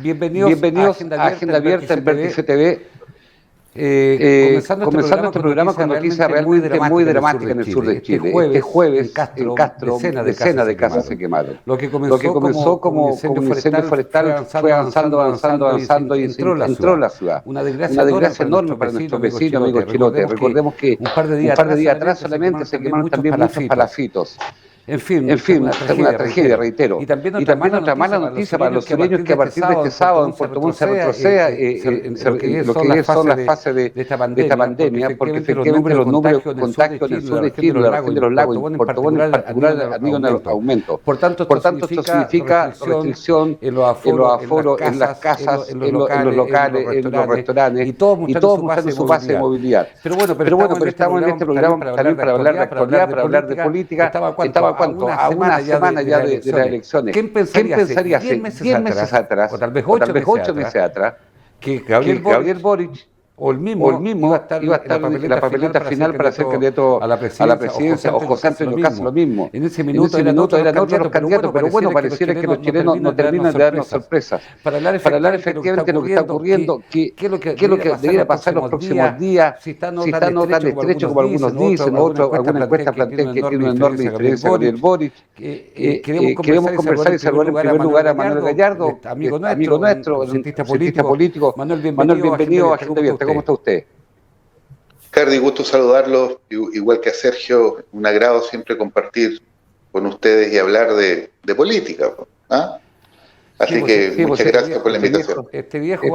Bienvenidos a Agenda Abierta en Vértice TV. Comenzando este programa con noticias realmente muy dramáticas en el sur de Chile. Este jueves en Castro decenas de casas se quemaron. Lo que comenzó como un incendio forestal fue avanzando y entró la ciudad. Una desgracia enorme para nuestros vecinos, amigos chilotes. Recordemos que un par de días atrás solamente se quemaron también muchos palafitos. En fin, una tragedia, reitero. Y también otra mala noticia para los sureños que a partir de este sábado en Puerto Montt se retroceda lo que son las fases de esta pandemia, porque efectivamente los números de contagio en el sur de Chile, la región de los lagos, y Puerto Montt en particular, han ido en aumento. Por tanto, esto significa restricción en los aforos, en las casas, en los locales, en los restaurantes, y todos mostrando su base de movilidad. Pero estamos en este programa también para hablar de actualidad, para hablar de política. Estaba a una semana ya de las elecciones. ¿Quién pensaría hace 10 meses atrás, o tal vez 8 meses atrás, que Gabriel Boric o el mismo iba a estar en la papeleta final para ser candidato a la presidencia, o José Antonio Caz lo mismo? En ese minuto eran otros los candidatos, pero bueno, pareciera que los chilenos no terminan de darnos sorpresas. Para hablar efectivamente de lo que está ocurriendo, qué es lo que debería pasar los próximos días, si está no tan estrecho como algunos dicen, alguna encuesta plantean que tiene una enorme diferencia con Gabriel Boric. Queremos conversar y saludar en primer lugar a Manuel Gallardo, amigo nuestro, cientista político. Manuel, bienvenido a Agenda Abierta. ¿Cómo está usted? Cardi, gusto saludarlos, igual que a Sergio, un agrado siempre compartir con ustedes y hablar de política. ¿Ah? Así que muchas gracias por la invitación. Este viejo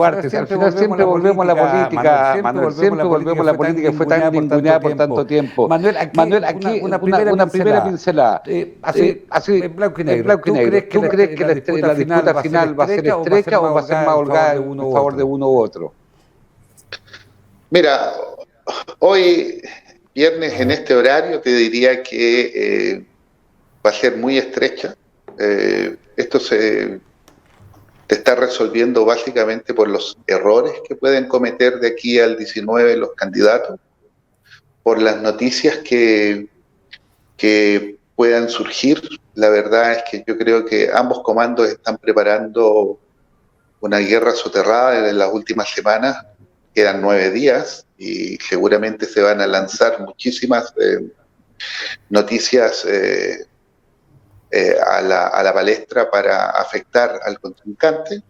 arte, al final siempre volvemos a la política, Manuel, siempre volvemos a la política que fue tan ninguneada por tanto tiempo. Manuel, aquí una primera pincelada, así en blanco y negro. ¿Tú crees que la disputa final va a ser estrecha o va a ser más holgada en favor de uno u otro? Mira, hoy, viernes, en este horario, te diría que va a ser muy estrecha. Esto se está resolviendo básicamente por los errores que pueden cometer de aquí al 19 los candidatos, por las noticias que puedan surgir. La verdad es que yo creo que ambos comandos están preparando una guerra soterrada en las últimas semanas. Quedan 9 días y seguramente se van a lanzar muchísimas noticias a la palestra para afectar al contrincante.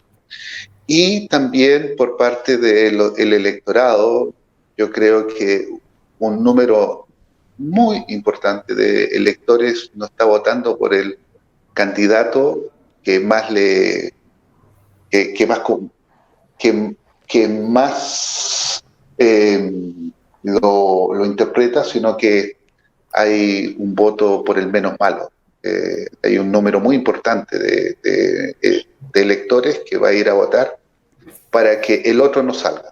Y también por parte del electorado, yo creo que un número muy importante de electores no está votando por el candidato que más lo interpreta, sino que hay un voto por el menos malo. Hay un número muy importante de electores que va a ir a votar para que el otro no salga.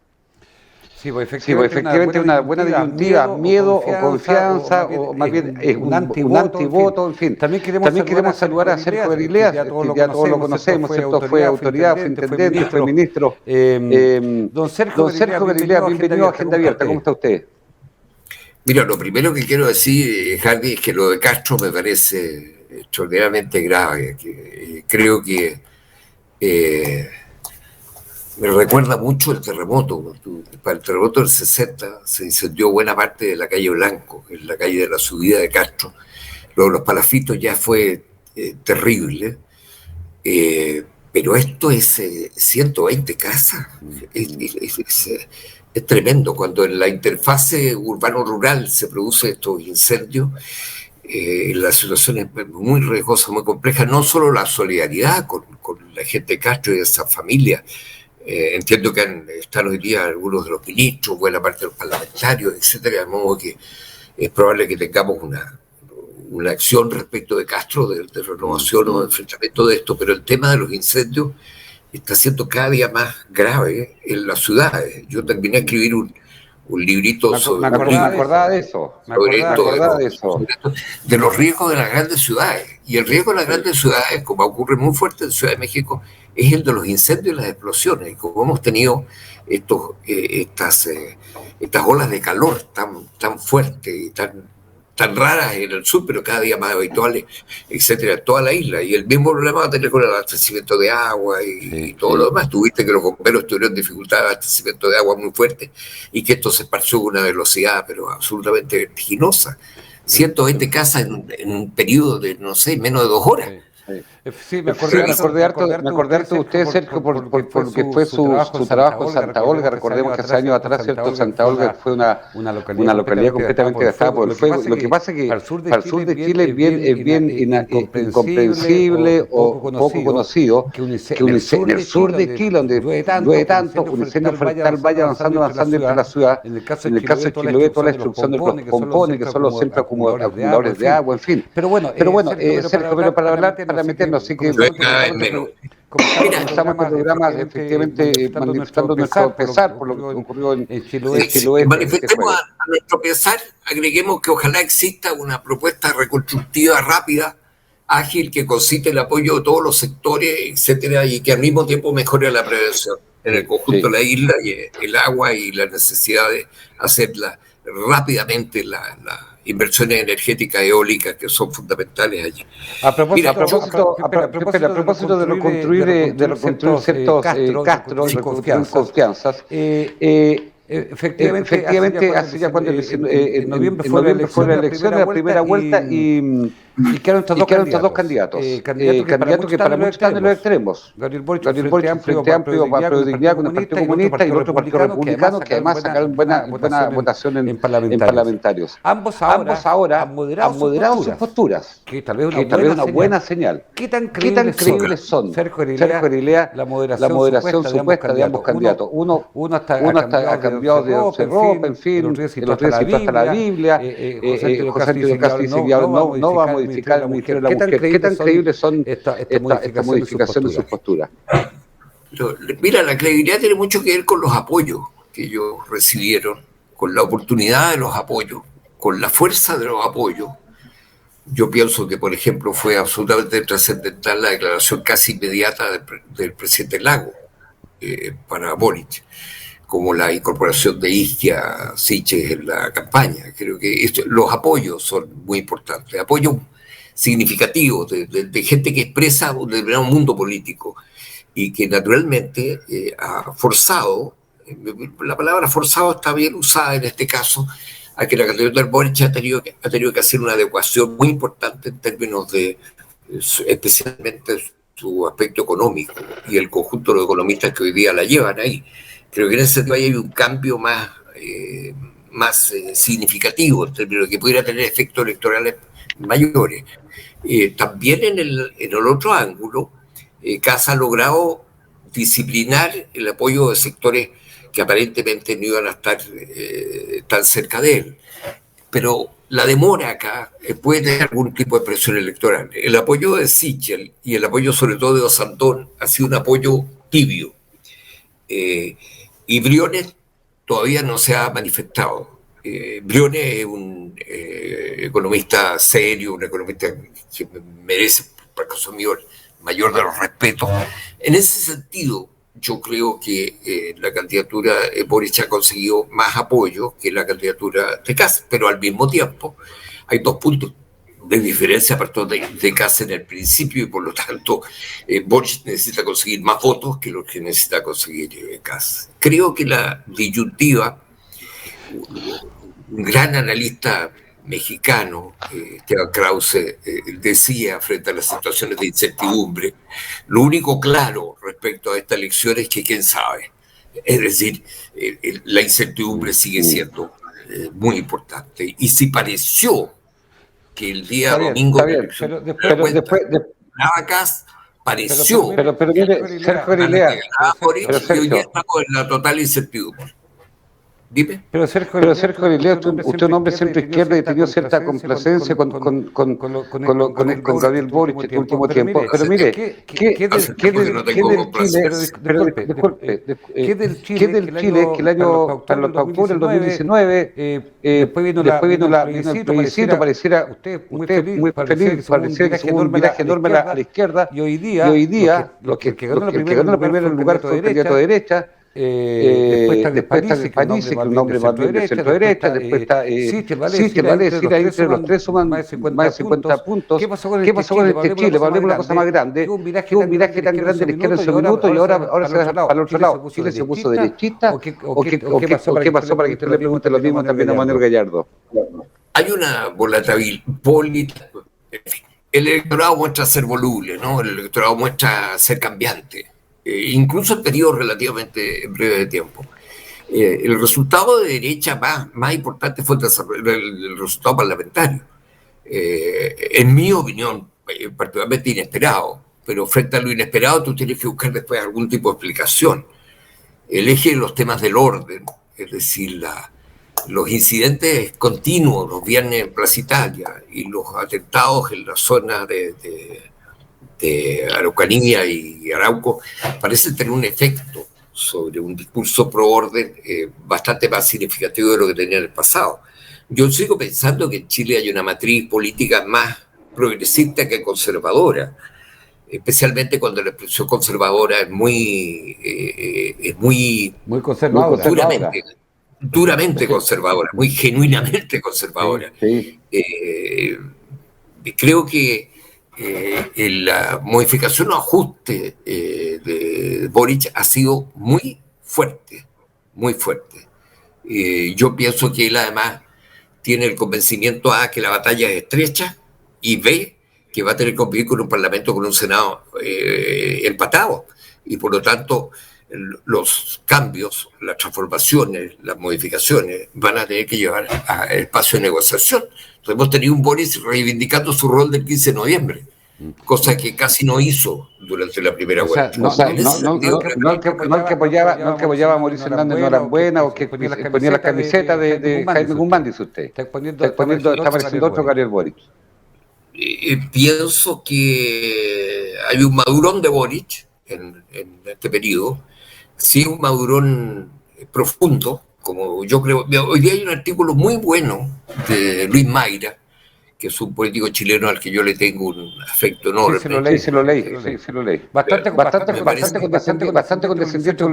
Sí, pues efectivamente una buena disyuntiva, miedo o confianza, o más bien un antivoto, en fin. También queremos saludar a Sergio Berilea, ya todos lo conocemos, ¿cierto? Fue autoridad, fue intendente, fue ministro. Don Sergio Berilea, bienvenido a Agenda Abierta, ¿cómo está usted? Mira, lo primero que quiero decir, Hardy, es que lo de Castro me parece extraordinariamente grave. Creo que me recuerda mucho el terremoto. Para el terremoto del 60 se incendió buena parte de la calle Blanco, que es la calle de la subida de Castro. Lo de los palafitos ya fue terrible, pero esto es 120 casas. Es tremendo. Cuando en la interfase urbano-rural se producen estos incendios, la situación es muy riesgosa, muy compleja. No solo la solidaridad con la gente de Castro y de esa familia. Entiendo que están hoy día algunos de los ministros, buena parte de los parlamentarios, etcétera, de modo que es probable que tengamos una acción respecto de Castro, de renovación o de enfrentamiento de esto, pero el tema de los incendios está siendo cada día más grave en las ciudades. Yo terminé de escribir un librito sobre... Me acordaba de eso. De los riesgos de las grandes ciudades. Y el riesgo de las grandes ciudades, como ocurre muy fuerte en Ciudad de México, es el de los incendios y las explosiones. Y como hemos tenido estas olas de calor tan fuertes y tan tan raras en el sur, pero cada día más habituales, etcétera, en toda la isla. Y el mismo problema va a tener con el abastecimiento de agua y todo lo demás. Tuviste que los bomberos tuvieron dificultad de abastecimiento de agua muy fuerte y que esto se esparció con una velocidad, pero absolutamente vertiginosa. 120 casas en un periodo de, no sé, menos de 2 horas. Sí, me acordé harto de usted, Sergio, por lo que fue su trabajo en Santa Olga. Recordemos que hace años atrás, ¿cierto? Santa Olga fue una localidad completamente devastada por el fuego. Lo que pasa es que al sur de Chile es bien incomprensible o poco conocido que en el sur de Chile, donde llueve tanto, un incendio forestal vaya avanzando entre la ciudad. En el caso de Chiloé, toda la destrucción de los pompones, que son los centros acumuladores de agua, en fin. Pero bueno, Sergio, pero para meternos, así que estamos con programas efectivamente manifestando nuestro pesar por lo que ocurrió en Chiloé. Manifestemos a nuestro pesar, agreguemos que ojalá exista una propuesta reconstructiva rápida, ágil, que concite el apoyo de todos los sectores, etcétera, y que al mismo tiempo mejore la prevención en el conjunto de la isla, y el agua y la necesidad de hacerla rápidamente las inversiones energéticas eólicas que son fundamentales allí. A propósito de reconstruir ciertos castros y confianzas, efectivamente, hace ya cuando en noviembre fue la elección de la primera vuelta y quedaron estos dos candidatos que para muchos están en los extremos. Gabriel Boric, Frente Amplio, Pro Dignidad con el Partido Comunista y el otro Partido Republicano, que además sacaron buena votación en parlamentarios. Ambos ahora han moderado sus posturas, que tal vez una buena señal. ¿Qué tan creíbles son? Sergio Arilea, la moderación supuesta de ambos candidatos. Uno ha cambiado de ropa, en fin, el otro día hasta la Biblia, José Antonio Cast dice que no va a modificar el Ministerio de la Mujer. ¿Qué tan creíbles son estas modificaciones en sus posturas? Mira, la credibilidad tiene mucho que ver con los apoyos que ellos recibieron, con la oportunidad de los apoyos, con la fuerza de los apoyos. Yo pienso que, por ejemplo, fue absolutamente trascendental la declaración casi inmediata del presidente Lago para Boric, como la incorporación de Ixtia Siches en la campaña. Creo que los apoyos son muy importantes, apoyos significativos de gente que expresa un determinado mundo político y que naturalmente ha forzado, la palabra forzado está bien usada en este caso, a que la candidatura de Boric ha tenido que hacer una adecuación muy importante en términos de, especialmente su aspecto económico y el conjunto de los economistas que hoy día la llevan ahí. Creo que en ese sentido hay un cambio más significativo en términos de que pudiera tener efectos electorales mayores. También en el otro ángulo, Kast ha logrado disciplinar el apoyo de sectores que aparentemente no iban a estar tan cerca de él. Pero la demora acá puede tener algún tipo de presión electoral. El apoyo de Sichel y el apoyo sobre todo de Ossandón ha sido un apoyo tibio. Y Briones todavía no se ha manifestado. Briones es un economista serio, un economista que merece, por caso mío, el mayor de los respetos. En ese sentido, yo creo que la candidatura de Boric ha conseguido más apoyo que la candidatura de Kast, pero al mismo tiempo hay 2 puntos de diferencia aparte de Kast en el principio y por lo tanto Boric necesita conseguir más votos que los que necesita conseguir Kast. Creo que la disyuntiva, un gran analista mexicano, Esteban Krause, decía frente a las situaciones de incertidumbre, lo único claro respecto a esta elección es que quién sabe. Es decir, la incertidumbre sigue siendo muy importante. Y si pareció que el día domingo pero después Kast pareció pero mire, Sergio Arilea, y hoy día estamos en la total incertidumbre. Dime. Pero Sergio Arilea, usted es un hombre centro izquierda y ha tenido cierta complacencia con Gabriel Boric este último tiempo. Pero mire, ¿qué del Chile que el año para los octubre del 2019 después vino el plebiscito, pareciera usted muy feliz, parecía que hubo un viraje enorme a la izquierda, y hoy día los que ganó el primer lugar fue el candidato de derecha, Después está París, que es un hombre más bien de centro-derecha. Después está Sichel, vale decir, ahí entre los tres suman más de 50 puntos. ¿Qué pasó con este Chile? Hablemos de una cosa más grande. Que hubo un viraje tan grande de la izquierda en su minuto y ahora se va para el otro lado. ¿Chile se puso derechista? ¿O qué pasó para que usted le pregunte lo mismo también a Manuel Gallardo? Hay una volatilidad. El electorado muestra ser voluble, ¿no? El electorado muestra ser cambiante, incluso en periodos relativamente breves de tiempo. El resultado de derecha más importante fue el resultado parlamentario. En mi opinión, particularmente inesperado, pero frente a lo inesperado tú tienes que buscar después algún tipo de explicación. El eje de los temas del orden, es decir, los incidentes continuos los viernes en Plaza Italia y los atentados en la zona de Araucanía y Arauco parecen tener un efecto sobre un discurso pro orden bastante más significativo de lo que tenía en el pasado. Yo sigo pensando que en Chile hay una matriz política más progresista que conservadora, especialmente cuando la expresión conservadora es muy conservadora. Duramente conservadora, muy genuinamente conservadora. Sí. Creo que la modificación o ajuste de Boric ha sido muy fuerte, muy fuerte. Yo pienso que él además tiene el convencimiento A, que la batalla es estrecha, y B, que va a tener que convivir con un parlamento, con un Senado empatado, y por lo tanto los cambios, las transformaciones, las modificaciones van a tener que llevar a espacio de negociación. Entonces hemos tenido un Boris reivindicando su rol del 15 de noviembre, cosa que casi no hizo durante la primera vuelta. No el que apoyaba a Mauricio Hernández no era buena, o que ponía las camisetas de Jaime Guzmán, dice usted. Está pareciendo otro Gabriel Boric. Pienso que hay un madurón de Boric en este periodo, sí, un madurón profundo, como yo creo. Hoy día hay un artículo muy bueno de Luis Mayra, que es un político chileno al que yo le tengo un afecto enorme. Sí, lo leí. Bastante condescendiente con el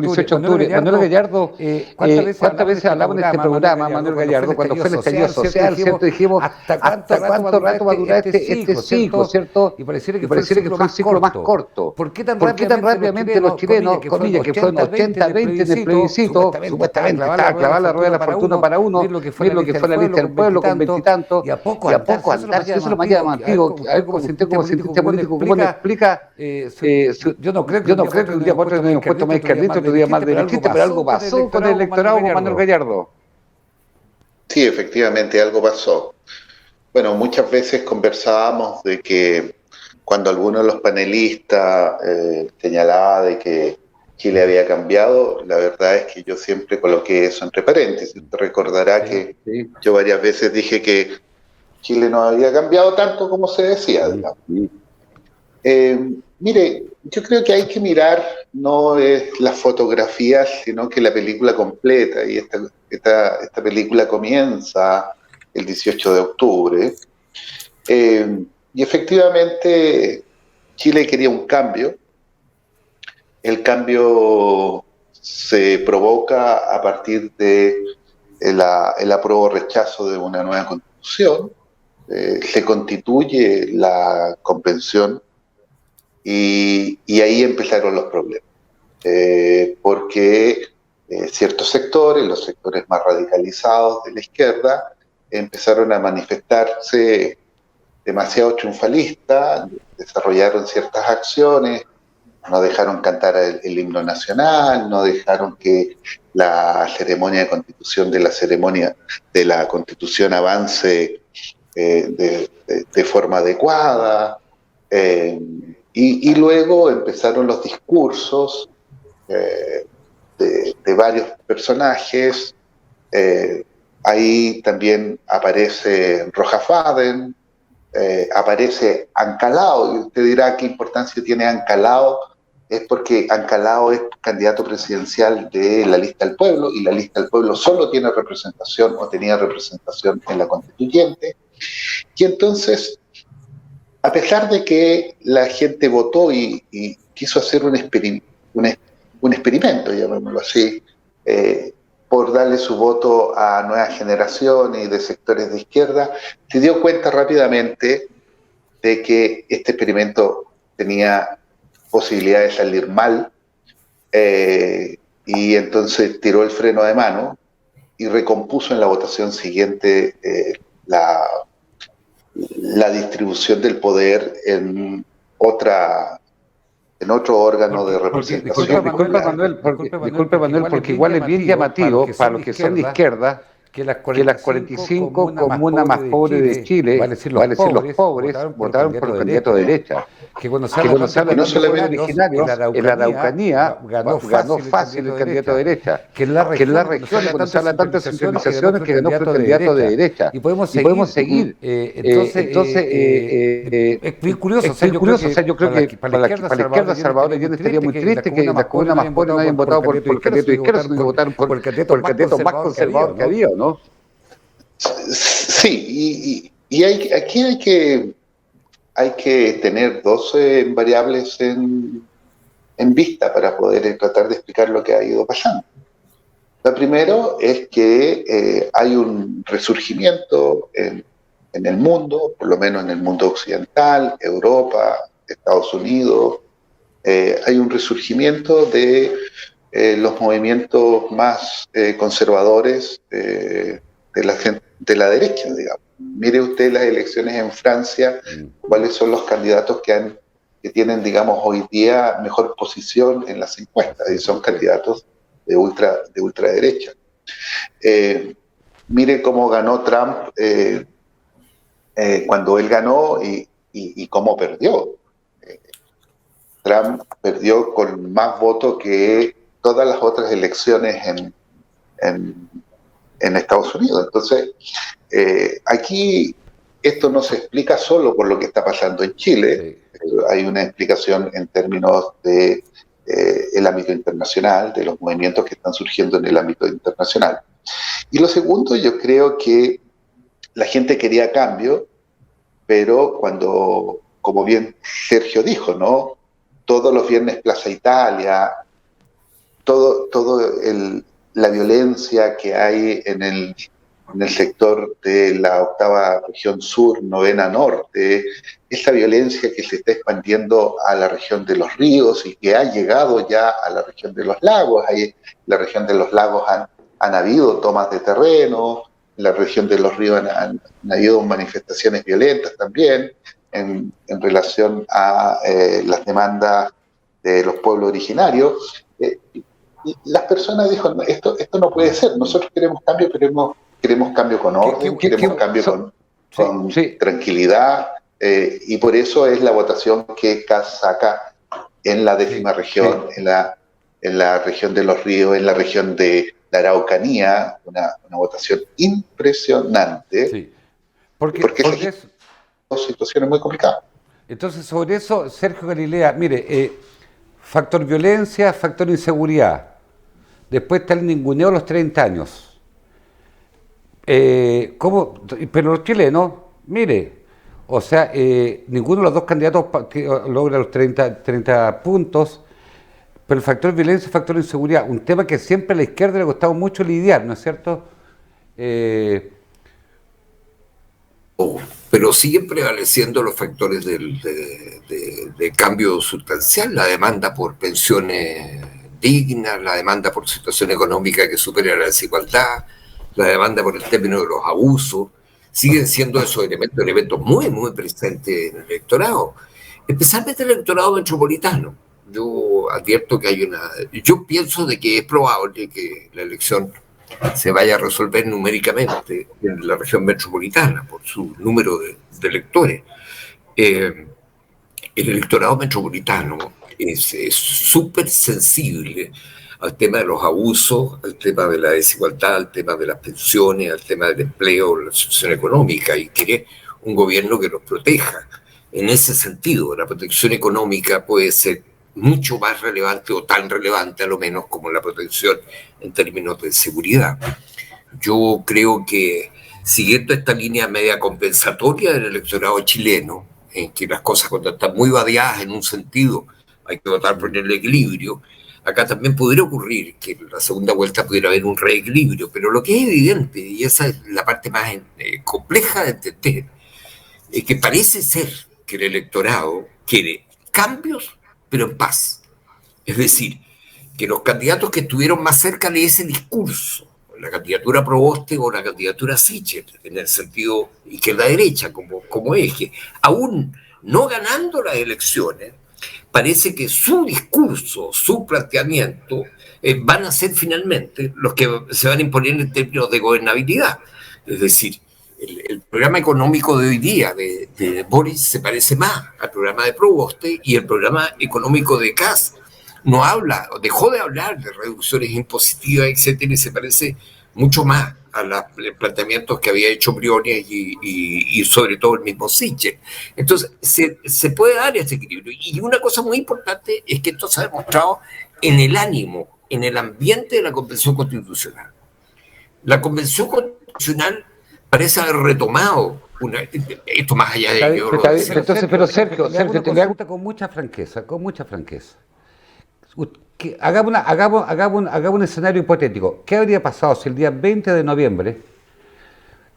18 de octubre. Manuel Gallardo, ¿cuántas veces hablamos en este programa, Manuel Gallardo, cuando fue el estallido social, ¿cierto? Dijimos, ¿hasta cuánto rato va a durar este ciclo, ¿cierto? Y pareciera que fue un ciclo más corto. ¿Por qué tan rápidamente los chilenos, comillas, que fueron 80-20 en el plebiscito, supuestamente estaba clavada la rueda de la fortuna para uno, lo que fue la lista del pueblo con veintitantos, y a poco eso es lo más llamativo. A ver, como usted como cientista político, ¿cómo le explica? Yo no creo que un día por otro nos puesto más izquierdista, otro día más derechista, pero algo pasó con el electorado con Manuel Gallardo. Sí, efectivamente, algo pasó. Bueno, muchas veces conversábamos de que cuando alguno de los panelistas señalaba de que Chile había cambiado, la verdad es que yo siempre coloqué eso entre paréntesis. Usted recordará que yo varias veces dije que Chile no había cambiado tanto como se decía, digamos. Mire, yo creo que hay que mirar no es las fotografías, sino que la película completa, y esta película comienza el 18 de octubre, y efectivamente Chile quería un cambio. El cambio se provoca a partir de el apruebo o rechazo de una nueva constitución. Se constituye la convención y ahí empezaron los problemas, porque ciertos sectores, los sectores más radicalizados de la izquierda, empezaron a manifestarse demasiado triunfalistas, desarrollaron ciertas acciones, no dejaron cantar el himno nacional, no dejaron que la ceremonia de constitución de la constitución avance de forma adecuada, y luego empezaron los discursos de varios personajes. Ahí también aparece Rojas Baden, aparece Ancalao, y usted dirá qué importancia tiene Ancalao. Es porque Ancalao es candidato presidencial de la Lista del Pueblo, y la Lista del Pueblo solo tiene representación, o tenía representación, en la constituyente. Y entonces, a pesar de que la gente votó y quiso hacer un un experimento, llamémoslo así, por darle su voto a nuevas generaciones y de sectores de izquierda, se dio cuenta rápidamente de que este experimento tenía posibilidad de salir mal, y entonces tiró el freno de mano y recompuso en la votación siguiente la distribución del poder en otro órgano de representación. Disculpe, Manuel, porque igual es bien llamativo para los que son de izquierda que las 45 comunas más pobres de Chile, vale decir los pobres, votaron por el candidato de derecha. Que cuando se habla de los originarios, en la Araucanía ganó fácil el candidato de derecha. Que en la región, cuando se habla tanto de centralizaciones, que ganó por el candidato de derecha. Y podemos seguir. Entonces, es muy curioso. Yo creo que para la izquierda, Salvador Allende estaría muy triste que las comunas más pobres no hayan votado por el candidato de izquierda, sino que votaron por el candidato más conservador que había, ¿no? Sí, y aquí hay que tener dos variables en vista para poder tratar de explicar lo que ha ido pasando. Lo primero es que hay un resurgimiento en el mundo, por lo menos en el mundo occidental, Europa, Estados Unidos. Hay un resurgimiento de los movimientos más conservadores de la derecha, digamos. Mire usted las elecciones en Francia, cuáles son los candidatos que tienen, digamos, hoy día mejor posición en las encuestas, y son candidatos de ultraderecha. Mire cómo ganó Trump cuando él ganó y cómo perdió. Trump perdió con más votos que todas las otras elecciones en Estados Unidos. Entonces, aquí esto no se explica solo por lo que está pasando en Chile, hay una explicación en términos de el ámbito internacional, de los movimientos que están surgiendo en el ámbito internacional. Y lo segundo, yo creo que la gente quería cambio, pero cuando, como bien Sergio dijo, ¿no? Todos los viernes Plaza Italia, la violencia que hay en el sector de la 8ª región sur, 9ª norte, esa violencia que se está expandiendo a la región de los ríos y que ha llegado ya a la región de los lagos. Ahí en la región de los lagos han habido tomas de terreno, en la región de los ríos han habido manifestaciones violentas también en relación a las demandas de los pueblos originarios. Las personas dijeron, esto no puede ser, nosotros queremos cambio, queremos cambio con orden, queremos cambio con tranquilidad, y por eso es la votación que CAS saca en la 10ª región, en la región de los ríos, en la región de la Araucanía, una votación impresionante, sí. Porque son situaciones muy complicadas. Entonces, sobre eso, Sergio Galilea, mire, factor violencia, factor inseguridad. Después está el ninguneo a los 30 años. ¿Cómo? Pero los chilenos, mire, o sea, ninguno de los dos candidatos logra los 30 puntos, pero el factor violencia y el factor inseguridad, un tema que siempre a la izquierda le ha costado mucho lidiar, ¿no es cierto? Pero siguen prevaleciendo los factores de cambio sustancial, la demanda por pensiones dignas, la demanda por situación económica que supere la desigualdad, la demanda por el término de los abusos, siguen siendo esos elementos muy, muy presentes en el electorado, especialmente el electorado metropolitano. Yo advierto que yo pienso de que es probable que la elección se vaya a resolver numéricamente en la región metropolitana por su número de electores. El electorado metropolitano es súper sensible al tema de los abusos, al tema de la desigualdad, al tema de las pensiones, al tema del empleo, la situación económica, y quiere un gobierno que los proteja. En ese sentido, la protección económica puede ser mucho más relevante o tan relevante a lo menos como la protección en términos de seguridad. Yo creo que siguiendo esta línea media compensatoria del electorado chileno, en que las cosas cuando están muy vadeadas en un sentido hay que votar por el equilibrio, acá también podría ocurrir que en la segunda vuelta pudiera haber un reequilibrio, pero lo que es evidente, y esa es la parte más compleja de entender, es que parece ser que el electorado quiere cambios, pero en paz. Es decir, que los candidatos que estuvieron más cerca de ese discurso, la candidatura Proboste o la candidatura Sichel, en el sentido izquierda-derecha como eje, aún no ganando las elecciones, parece que su discurso, su planteamiento, van a ser finalmente los que se van a imponer en términos de gobernabilidad. Es decir, el programa económico de hoy día de Boris se parece más al programa de Proboste, y el programa económico de Kast no habla, dejó de hablar de reducciones impositivas, etcétera, y se parece mucho más a los planteamientos que había hecho Briones y sobre todo el mismo Sichel. Entonces, se puede dar ese equilibrio. Y una cosa muy importante es que esto se ha demostrado en el ánimo, en el ambiente de la Convención Constitucional. La Convención Constitucional parece haber retomado esto más allá de ello. Entonces, pero Sergio, te le pregunto con mucha franqueza. Hagamos un escenario hipotético. ¿Qué habría pasado si el día 20 de noviembre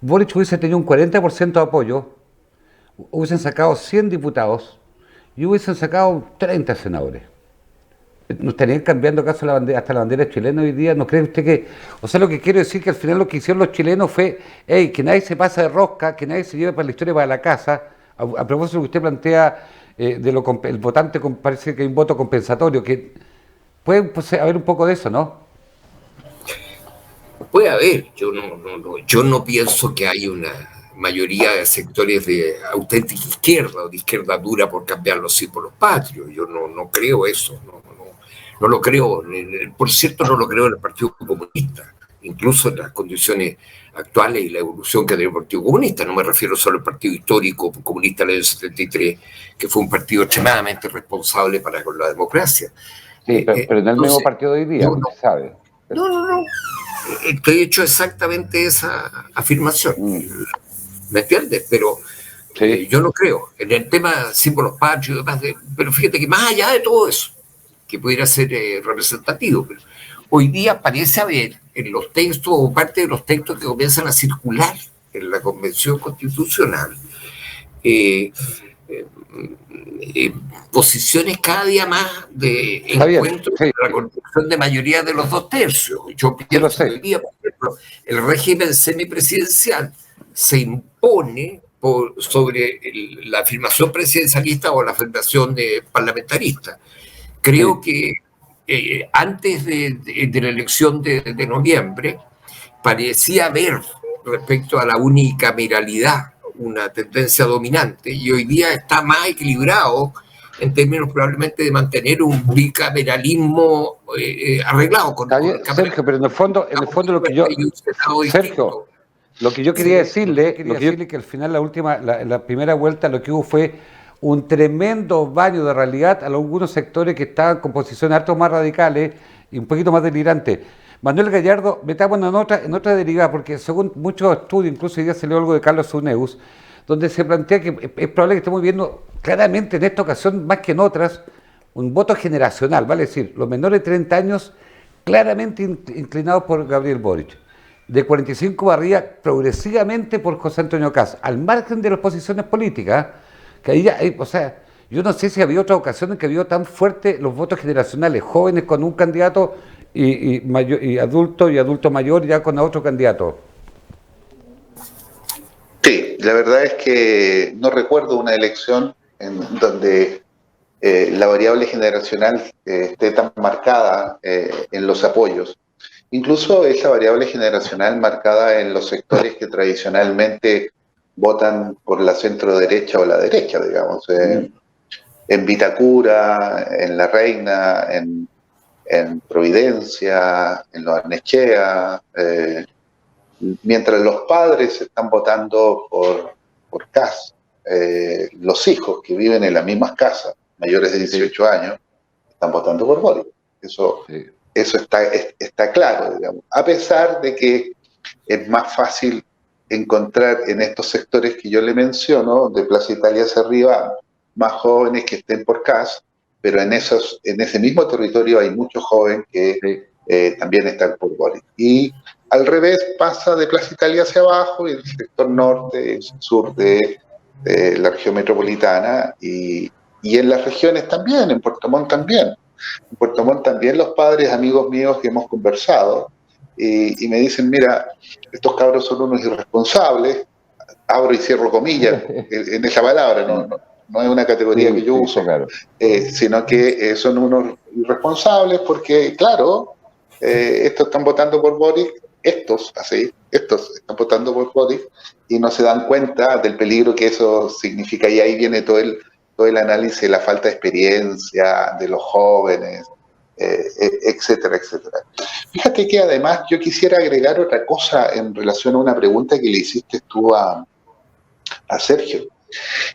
Boric hubiese tenido un 40% de apoyo, hubiesen sacado 100 diputados y hubiesen sacado 30 senadores? ¿No estarían cambiando acaso hasta la bandera chilena hoy día? ¿No cree usted que...? O sea, lo que quiero decir que al final lo que hicieron los chilenos fue que nadie se pasa de rosca, que nadie se lleve para la historia para la casa. A propósito de lo que usted plantea, el votante parece que hay un voto compensatorio, que puede haber un poco de eso, ¿no? Puede haber. Yo no pienso que haya una mayoría de sectores de auténtica izquierda o de izquierda dura por cambiar los símbolos patrios. Yo no creo eso. No lo creo. Por cierto, no lo creo en el Partido Comunista, incluso en las condiciones actuales y la evolución que ha tenido el Partido Comunista. No me refiero solo al Partido Histórico Comunista del año 73, que fue un partido extremadamente responsable para con la democracia. Sí, pero en el mismo partido de hoy día, no sabe. No. Estoy hecho exactamente esa afirmación. ¿Me entiendes? Pero sí. Yo no creo. En el tema símbolos patrios y demás, pero fíjate que más allá de todo eso, que pudiera ser representativo, pero hoy día parece haber en los textos o parte de los textos que comienzan a circular en la Convención Constitucional posiciones cada día más de encuentro de la construcción de mayoría de los 2/3. Yo pienso que hoy día, por ejemplo, el régimen semipresidencial se impone sobre la afirmación presidencialista o la afirmación parlamentarista. Creo que antes de la elección de noviembre parecía haber, respecto a la unicameralidad, una tendencia dominante, y hoy día está más equilibrado en términos probablemente de mantener un bicameralismo arreglado. Sergio, pero en el fondo lo que yo... Sergio, lo que yo quería decirle que al final la primera vuelta lo que hubo fue un tremendo baño de realidad a algunos sectores que estaban con posiciones harto más radicales y un poquito más delirantes. Manuel Gallardo, metamos en otra derivada, porque según muchos estudios, incluso hoy día salió algo de Carlos Zuneus, donde se plantea que es probable que estemos viendo claramente en esta ocasión, más que en otras, un voto generacional, vale decir, los menores de 30 años claramente inclinados por Gabriel Boric, de 45 para arriba progresivamente por José Antonio Kast, al margen de las posiciones políticas, que ahí o sea, yo no sé si había otras ocasiones que había tan fuertes los votos generacionales, jóvenes con un candidato y adulto mayor ya con otro candidato. Sí, la verdad es que no recuerdo una elección en donde la variable generacional esté tan marcada en los apoyos. Incluso esa variable generacional marcada en los sectores que tradicionalmente votan por la centro-derecha o la derecha, digamos. En Vitacura, en La Reina, en Providencia, en Lo Barnechea, mientras los padres están votando por Kast, los hijos que viven en las mismas casas, mayores de 18 años, están votando por Boric. Eso está claro, digamos. A pesar de que es más fácil encontrar en estos sectores que yo le menciono, de Plaza Italia hacia arriba, más jóvenes que estén por Kast pero en ese mismo territorio hay muchos jóvenes que también están por Boric. Y al revés pasa de Plaza Italia hacia abajo, y el sector norte, el sur de la región metropolitana, y en las regiones también, en Puerto Montt también. En Puerto Montt también los padres, amigos míos que hemos conversado, y me dicen, mira, estos cabros son unos irresponsables, abro y cierro comillas en esa palabra, no es una categoría que yo uso, claro. Sino que son unos irresponsables porque, claro, estos están votando por Boric, estos están votando por Boric y no se dan cuenta del peligro que eso significa, y ahí viene todo el análisis de la falta de experiencia de los jóvenes, etcétera, etcétera. Fíjate que además yo quisiera agregar otra cosa en relación a una pregunta que le hiciste tú a Sergio,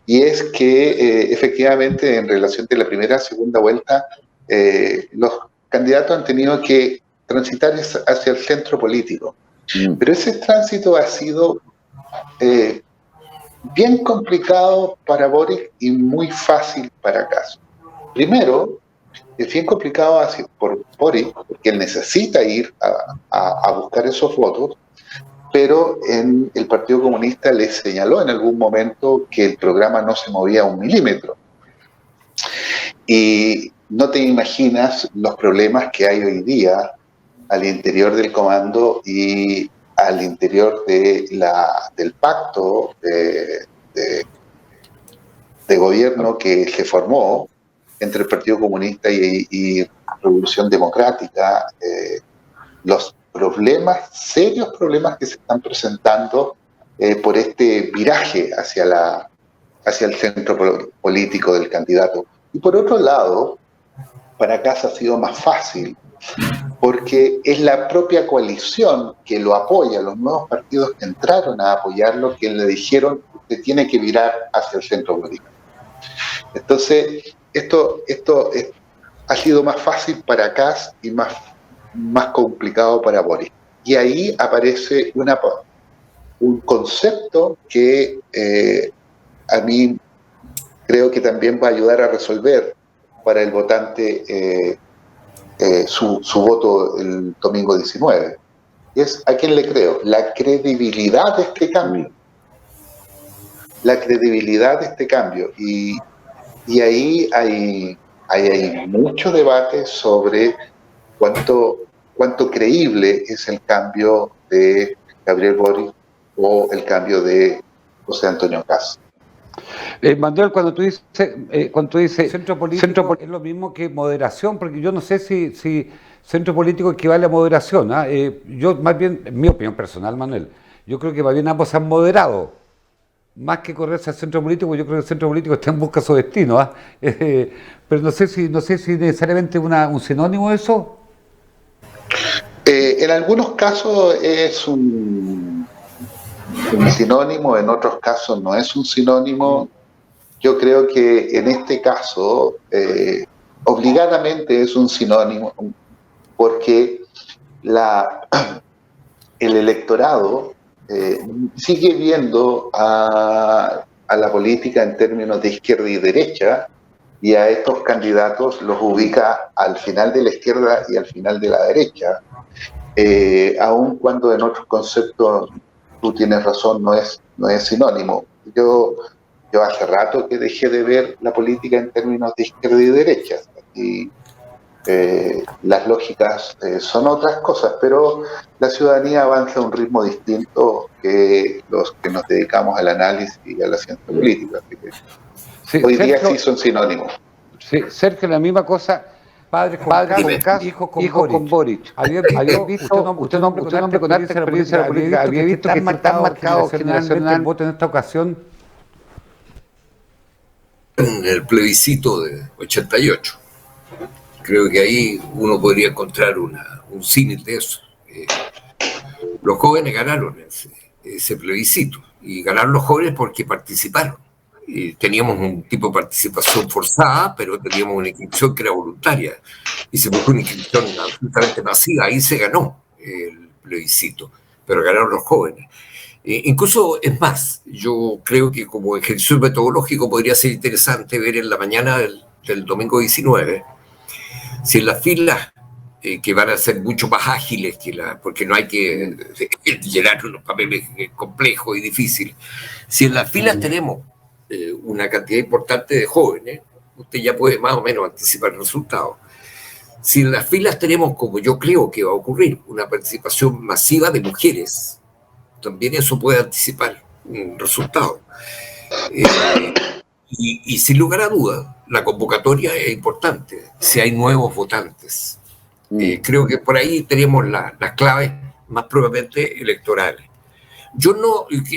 y es que efectivamente en relación de la primera a segunda vuelta los candidatos han tenido que transitar hacia el centro político, pero ese tránsito ha sido bien complicado para Boric y muy fácil para Kast. Primero, es bien complicado por Boric, porque él necesita ir a buscar esos votos, pero en el Partido Comunista le señaló en algún momento que el programa no se movía un milímetro. Y no te imaginas los problemas que hay hoy día al interior del comando y al interior del pacto de gobierno que se formó entre el Partido Comunista y Revolución Democrática, los serios problemas que se están presentando por este viraje hacia el centro político del candidato. Y por otro lado, para Kast ha sido más fácil, porque es la propia coalición que lo apoya, los nuevos partidos que entraron a apoyarlo, que le dijeron que tiene que virar hacia el centro político. Entonces, esto ha sido más fácil para Kast y más complicado para Boric. Y ahí aparece un concepto que a mí creo que también va a ayudar a resolver para el votante su voto el domingo 19. Y es a quién le creo, la credibilidad de este cambio. La credibilidad de este cambio. Y ahí hay mucho debate sobre cuánto creíble es el cambio de Gabriel Boric o el cambio de José Antonio Kast. Manuel, cuando tú dices centro político es lo mismo que moderación, porque yo no sé si centro político equivale a moderación. Yo más bien, en mi opinión personal, Manuel, yo creo que más bien ambos se han moderado. Más que correrse al centro político, yo creo que el centro político está en busca de su destino. Pero no sé si necesariamente un sinónimo de eso. En algunos casos es un sinónimo, en otros casos no es un sinónimo. Yo creo que en este caso obligadamente es un sinónimo, porque el electorado sigue viendo a la política en términos de izquierda y derecha, y a estos candidatos los ubica al final de la izquierda y al final de la derecha, aun cuando en otros conceptos tú tienes razón, no es sinónimo. Yo hace rato que dejé de ver la política en términos de izquierda y derecha, y las lógicas son otras cosas, pero la ciudadanía avanza a un ritmo distinto que los que nos dedicamos al análisis y a la ciencia política. Así que sí, hoy día sí son sinónimos. Sí, Sergio, la misma cosa. Padres con Kast, hijos con Boric. Había visto, usted un hombre con alta experiencia en la política, había visto que están marcados generacionalmente el voto en esta ocasión. En el plebiscito de 88. Creo que ahí uno podría encontrar un símil de eso. Los jóvenes ganaron ese plebiscito, y ganaron los jóvenes porque participaron. Teníamos un tipo de participación forzada, pero teníamos una inscripción que era voluntaria, y se buscó una inscripción absolutamente masiva. Ahí se ganó el plebiscito, pero ganaron los jóvenes. Incluso, es más, yo creo que como ejercicio metodológico podría ser interesante ver en la mañana del domingo 19, si en las filas, que van a ser mucho más ágiles porque no hay que llenar unos papeles complejos y difíciles, si en las filas tenemos una cantidad importante de jóvenes, usted ya puede más o menos anticipar el resultado. Si en las filas tenemos, como yo creo que va a ocurrir, una participación masiva de mujeres, también eso puede anticipar un resultado. Y sin lugar a dudas, la convocatoria es importante, si hay nuevos votantes. Creo que por ahí tenemos las claves más probablemente electorales. Yo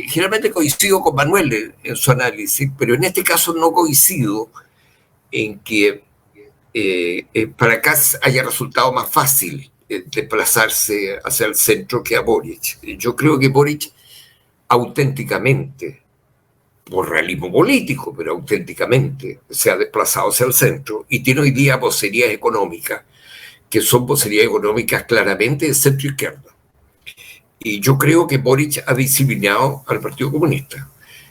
generalmente coincido con Manuel en su análisis, pero en este caso no coincido en que para Kast haya resultado más fácil desplazarse hacia el centro que a Boric. Yo creo que Boric auténticamente, por realismo político, pero auténticamente se ha desplazado hacia el centro y tiene hoy día vocerías económicas, que son vocerías económicas claramente de centro-izquierda. Y yo creo que Boric ha disciplinado al Partido Comunista.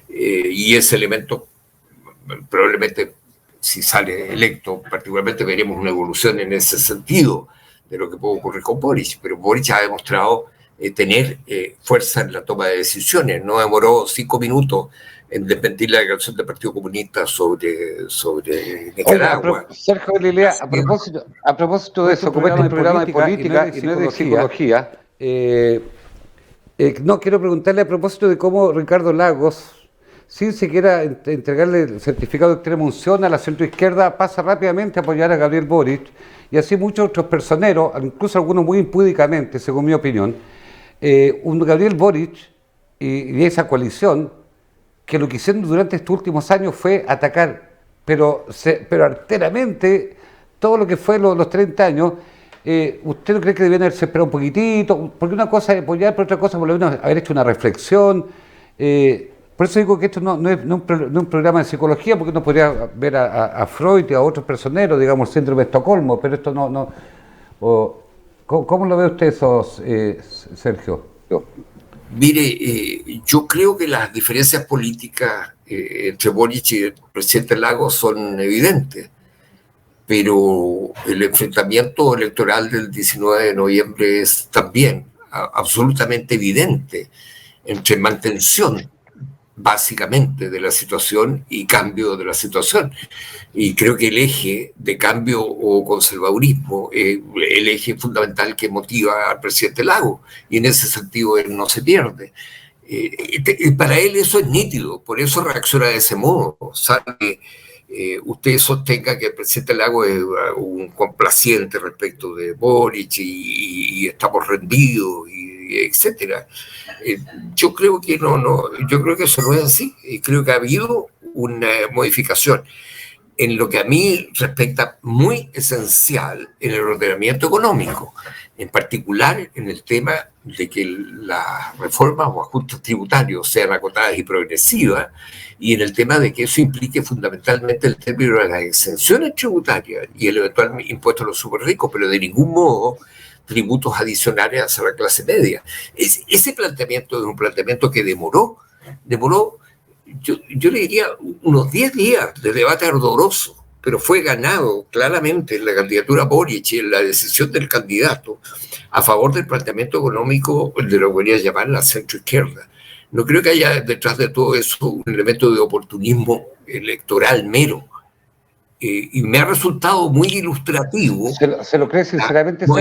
Y ese elemento, probablemente, si sale electo, particularmente veremos una evolución en ese sentido de lo que puede ocurrir con Boric. Pero Boric ha demostrado tener fuerza en la toma de decisiones. No demoró 5 minutos en desmentir la declaración del Partido Comunista sobre Nicaragua. Oiga, Sergio Galilea, a propósito de eso, como este es un programa de política y no es de psicología, no, quiero preguntarle a propósito de cómo Ricardo Lagos, sin siquiera entregarle el certificado de extrema unción a la centroizquierda, pasa rápidamente a apoyar a Gabriel Boric, y así muchos otros personeros, incluso algunos muy impúdicamente, según mi opinión, un Gabriel Boric y esa coalición, que lo que hicieron durante estos últimos años fue atacar, pero arteramente, todo lo que fue los 30 años. ¿Usted no cree que debían haberse esperado un poquitito? Porque una cosa es apoyar, pero otra cosa por lo menos haber hecho una reflexión. Por eso digo que esto no es un programa de psicología, porque uno podría ver a Freud y a otros personeros, digamos, el síndrome de Estocolmo, pero esto no. ¿Cómo lo ve usted eso, Sergio? Mire, yo creo que las diferencias políticas entre Boric y el presidente Lagos son evidentes, pero el enfrentamiento electoral del 19 de noviembre es también absolutamente evidente entre mantención básicamente de la situación y cambio de la situación. Y creo que el eje de cambio o conservadurismo es el eje fundamental que motiva al presidente Lagos, y en ese sentido él no se pierde. Para él eso es nítido, por eso reacciona de ese modo. Sabe, usted sostenga que el presidente Lagos es un complaciente respecto de Boric y estamos rendidos, y etcétera. Yo creo que yo creo que eso no es así. Creo que ha habido una modificación en lo que a mí respecta muy esencial en el ordenamiento económico, en particular en el tema de que las reformas o ajustes tributarios sean acotadas y progresivas, y en el tema de que eso implique fundamentalmente el término de las exenciones tributarias y el eventual impuesto a los superricos, pero de ningún modo tributos adicionales hacia la clase media. Ese planteamiento es un planteamiento que demoró, yo le diría, unos 10 días de debate ardoroso, pero fue ganado claramente en la candidatura Boric y en la decisión del candidato a favor del planteamiento económico de lo que quería llamar la centroizquierda. No creo que haya detrás de todo eso un elemento de oportunismo electoral mero. Y me ha resultado muy ilustrativo. ¿Se lo cree sinceramente? La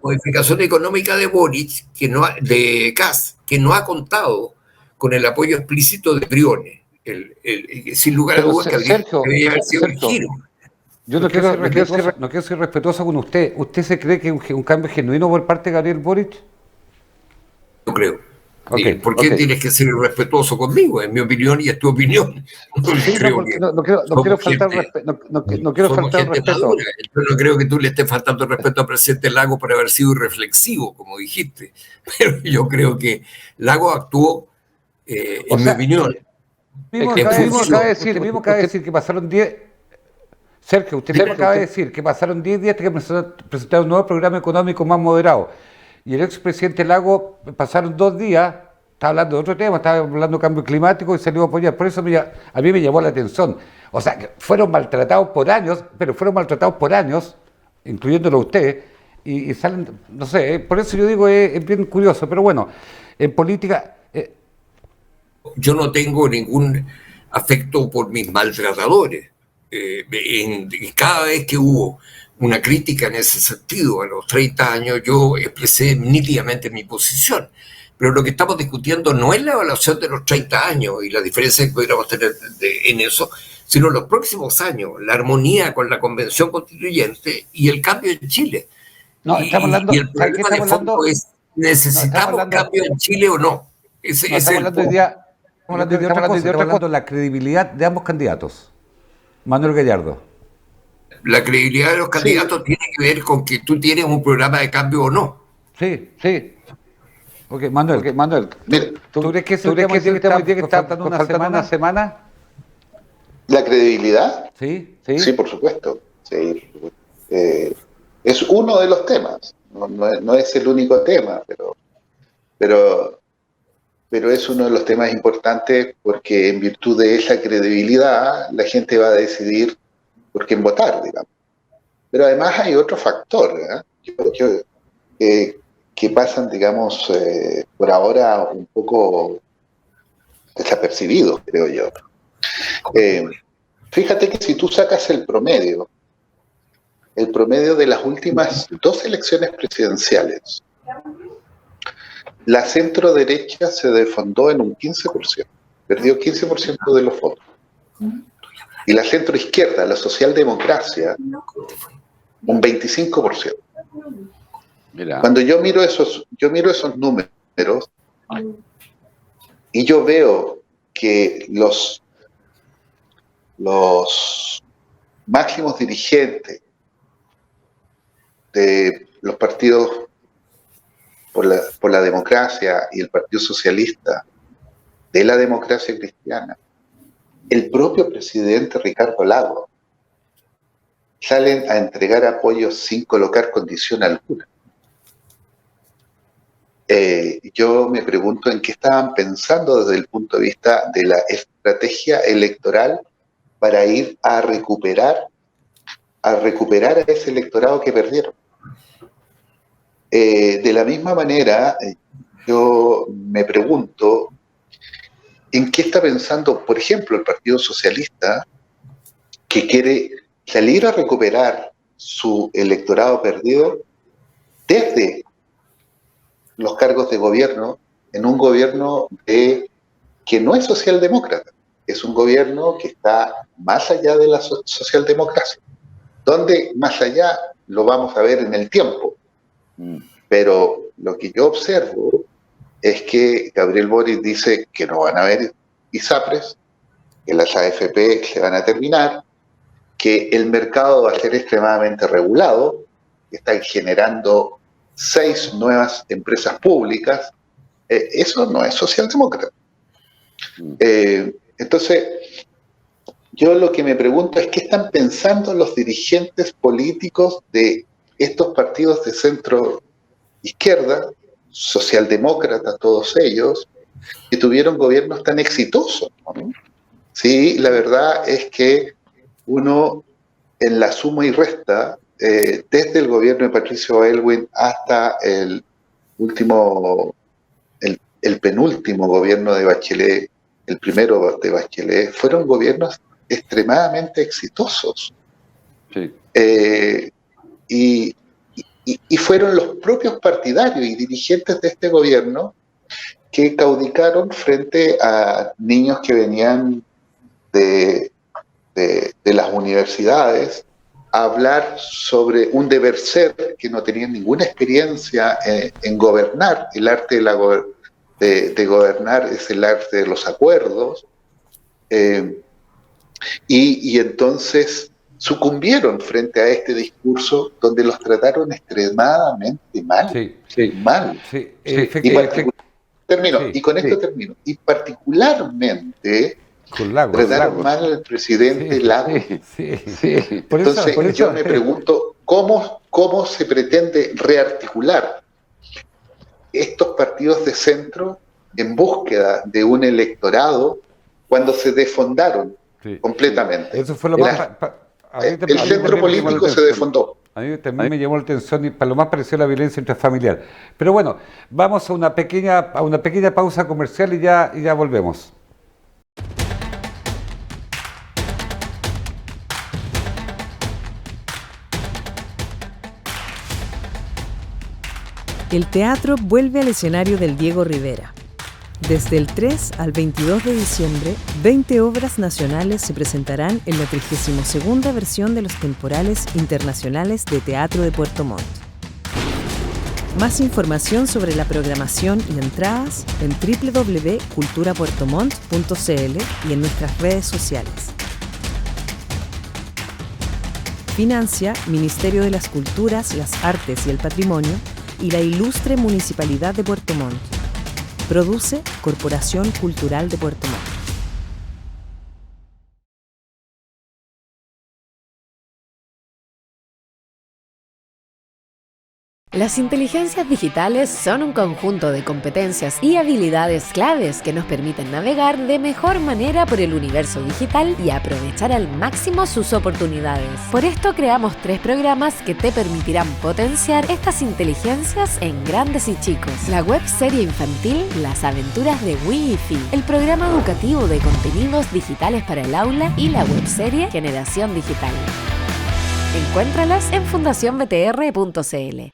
modificación económica de Boric, de Kast, que no ha contado con el apoyo explícito de Briones. Sin lugar a dudas que debería haber sido el giro. Yo no quiero ser respetuoso con usted. ¿Usted se cree que un cambio genuino por parte de Gabriel Boric? No creo. Okay, ¿por qué tienes que ser respetuoso conmigo? Es mi opinión y es tu opinión. No quiero faltar respeto. Yo no creo que tú le estés faltando respeto al presidente Lagos por haber sido irreflexivo, como dijiste. Pero yo creo que Lagos actuó, en mi opinión. Usted mismo acaba de decir que pasaron 10... Sergio, usted mismo acaba de decir que pasaron 10 días hasta que presentaron un nuevo programa económico más moderado. Y el expresidente Lagos pasaron 2 días, estaba hablando de otro tema, estaba hablando de cambio climático y salió a apoyar. Por eso a mí me llamó la atención. O sea, que fueron maltratados por años, incluyéndolo a usted, y salen, no sé, por eso yo digo, es bien curioso. Pero bueno, en política... Yo no tengo ningún afecto por mis maltratadores. Cada vez que hubo una crítica en ese sentido, a los 30 años, yo expresé nítidamente mi posición. Pero lo que estamos discutiendo no es la evaluación de los 30 años y la diferencia que pudiéramos tener en eso, sino los próximos años, la armonía con la Convención Constituyente y el cambio en Chile. No, estamos hablando, y el problema de fondo es, ¿necesitamos cambio en Chile o no? Estamos hablando de la credibilidad de ambos candidatos. Manuel Gallardo. La credibilidad de los candidatos tiene que ver con que tú tienes un programa de cambio o no. Sí. Ok, Manuel, ¿tú crees que ese tema está faltando una semana? ¿La credibilidad? Sí, por supuesto. Sí. Es uno de los temas. No es el único tema, pero es uno de los temas importantes porque en virtud de esa credibilidad la gente va a decidir por quién votar, digamos. Pero además hay otro factor, que pasan, digamos, por ahora un poco desapercibidos, creo yo. Fíjate que si tú sacas el promedio de las últimas 2 elecciones presidenciales, la centro derecha se desfondó en un 15%, perdió 15% de los votos. Y la centro izquierda, la socialdemocracia, un 25%. Mira. Cuando yo miro esos números y yo veo que los máximos dirigentes de los partidos por la democracia y el Partido Socialista, de la Democracia Cristiana, el propio presidente Ricardo Lagos, salen a entregar apoyo sin colocar condición alguna. Yo me pregunto en qué estaban pensando desde el punto de vista de la estrategia electoral para ir a recuperar a ese electorado que perdieron. De la misma manera, yo me pregunto en qué está pensando, por ejemplo, el Partido Socialista, que quiere salir a recuperar su electorado perdido desde los cargos de gobierno, en un gobierno que no es socialdemócrata, es un gobierno que está más allá de la socialdemocracia, donde más allá lo vamos a ver en el tiempo. Pero lo que yo observo es que Gabriel Boric dice que no van a haber ISAPRES, que las AFP se van a terminar, que el mercado va a ser extremadamente regulado, que están generando 6 nuevas empresas públicas. Eso no es socialdemócrata. Entonces, yo lo que me pregunto es qué están pensando los dirigentes políticos de estos partidos de centro izquierda, socialdemócratas todos ellos, que tuvieron gobiernos tan exitosos, ¿no? Sí, la verdad es que uno en la suma y resta, desde el gobierno de Patricio Aylwin hasta el penúltimo gobierno de Bachelet, el primero de Bachelet, fueron gobiernos extremadamente exitosos. Sí. Y fueron los propios partidarios y dirigentes de este gobierno que caudicaron frente a niños que venían de las universidades a hablar sobre un deber ser que no tenían ninguna experiencia en gobernar. El arte de gobernar es el arte de los acuerdos. Y entonces sucumbieron frente a este discurso donde los trataron extremadamente mal. Mal. Sí, y con esto termino. Y particularmente trataron mal al presidente Lagos. Entonces yo me pregunto cómo se pretende rearticular estos partidos de centro en búsqueda de un electorado cuando se desfondaron completamente. Eso fue lo más... el centro político se desfondó. A mí también me llamó la atención y para lo más pareció la violencia intrafamiliar. Pero bueno, vamos a una pequeña pausa comercial y ya volvemos. El teatro vuelve al escenario del Diego Rivera. Desde el 3 al 22 de diciembre, 20 obras nacionales se presentarán en la 32ª versión de los temporales internacionales de Teatro de Puerto Montt. Más información sobre la programación y entradas en www.culturapuertomont.cl y en nuestras redes sociales. Financia Ministerio de las Culturas, las Artes y el Patrimonio y la Ilustre Municipalidad de Puerto Montt. Produce Corporación Cultural de Puerto Montt. Las inteligencias digitales son un conjunto de competencias y habilidades claves que nos permiten navegar de mejor manera por el universo digital y aprovechar al máximo sus oportunidades. Por esto creamos 3 programas que te permitirán potenciar estas inteligencias en grandes y chicos. La webserie infantil Las Aventuras de Wi-Fi, el programa educativo de contenidos digitales para el aula y la webserie Generación Digital. Encuéntralas en fundacionbtr.cl.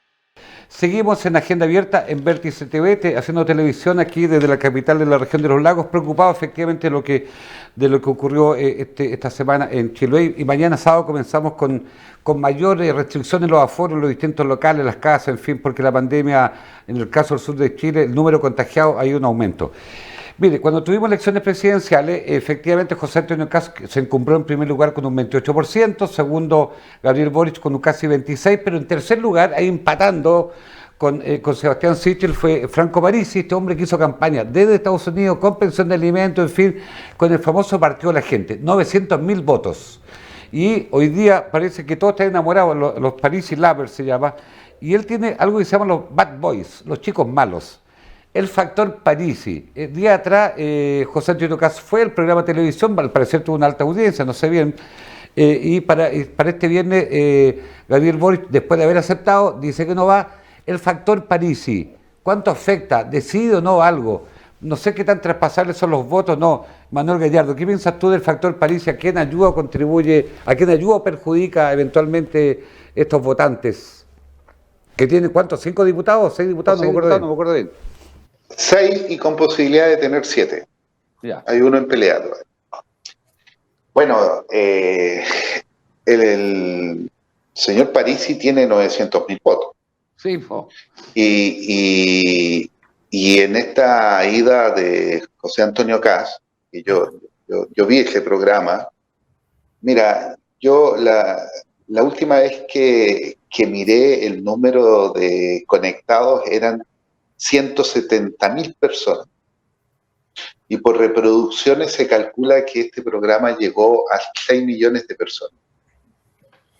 Seguimos en Agenda Abierta en Vértice TV, haciendo televisión aquí desde la capital de la región de los lagos, preocupados efectivamente de lo que ocurrió esta semana en Chiloé. Y mañana sábado comenzamos con mayores restricciones en los aforos en los distintos locales, las casas, en fin, porque la pandemia, en el caso del sur de Chile, el número de contagiados hay un aumento. Mire, cuando tuvimos elecciones presidenciales, efectivamente José Antonio Kast se encumbró en primer lugar con un 28%, segundo Gabriel Boric con un casi 26%, pero en tercer lugar, ahí empatando con Sebastián Sichel, fue Franco Parisi, este hombre que hizo campaña desde Estados Unidos, con pensión de alimentos, en fin, con el famoso Partido de la Gente, 900.000 votos. Y hoy día parece que todos están enamorados, los Parisi Lovers se llama, y él tiene algo que se llama los Bad Boys, los chicos malos. El factor Parisi. El día atrás, José Antonio Kast fue al programa de televisión, al parecer tuvo una alta audiencia, no sé bien, y para este viernes, Gabriel Boric, después de haber aceptado, dice que no va. El factor Parisi, ¿cuánto afecta? ¿Decide o no algo? No sé qué tan traspasables son los votos, no. Manuel Gallardo, ¿qué piensas tú del factor Parisi? ¿A quién ayuda o contribuye, a quién ayuda o perjudica eventualmente estos votantes? ¿Que tienen cuántos? ¿5 diputados? ¿6 diputados? No me acuerdo bien. 6 y con posibilidad de tener 7. Ya. Hay uno en pelea. Bueno, el señor Parisi tiene 900.000 votos. Sí, y en esta ida de José Antonio Kast, que yo vi ese programa, mira, yo la última vez que miré el número de conectados eran 170.000 personas. Y por reproducciones se calcula que este programa llegó a 6 millones de personas.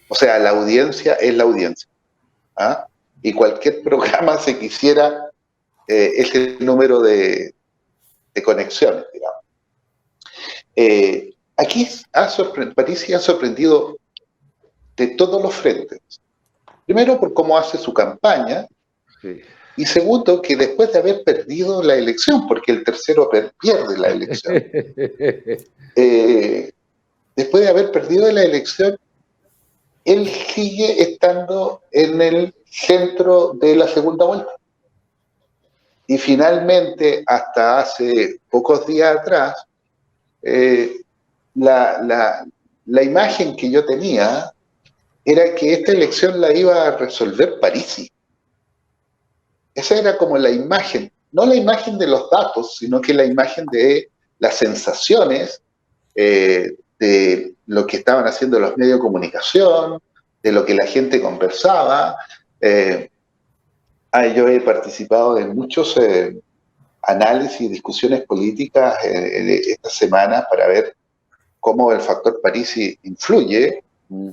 O sea, la audiencia es la audiencia. ¿Ah? Y cualquier programa se quisiera ese número de conexiones, digamos. Aquí Parisi ha sorprendido de todos los frentes. Primero por cómo hace su campaña, sí. Y segundo, que después de haber perdido la elección, porque el tercero pierde la elección, después de haber perdido la elección, él sigue estando en el centro de la segunda vuelta. Y finalmente, hasta hace pocos días atrás, la imagen que yo tenía era que esta elección la iba a resolver Parisi. Esa era como la imagen, no la imagen de los datos, sino que la imagen de las sensaciones, de lo que estaban haciendo los medios de comunicación, de lo que la gente conversaba. Yo he participado en muchos análisis y discusiones políticas esta semana para ver cómo el factor Parisi influye.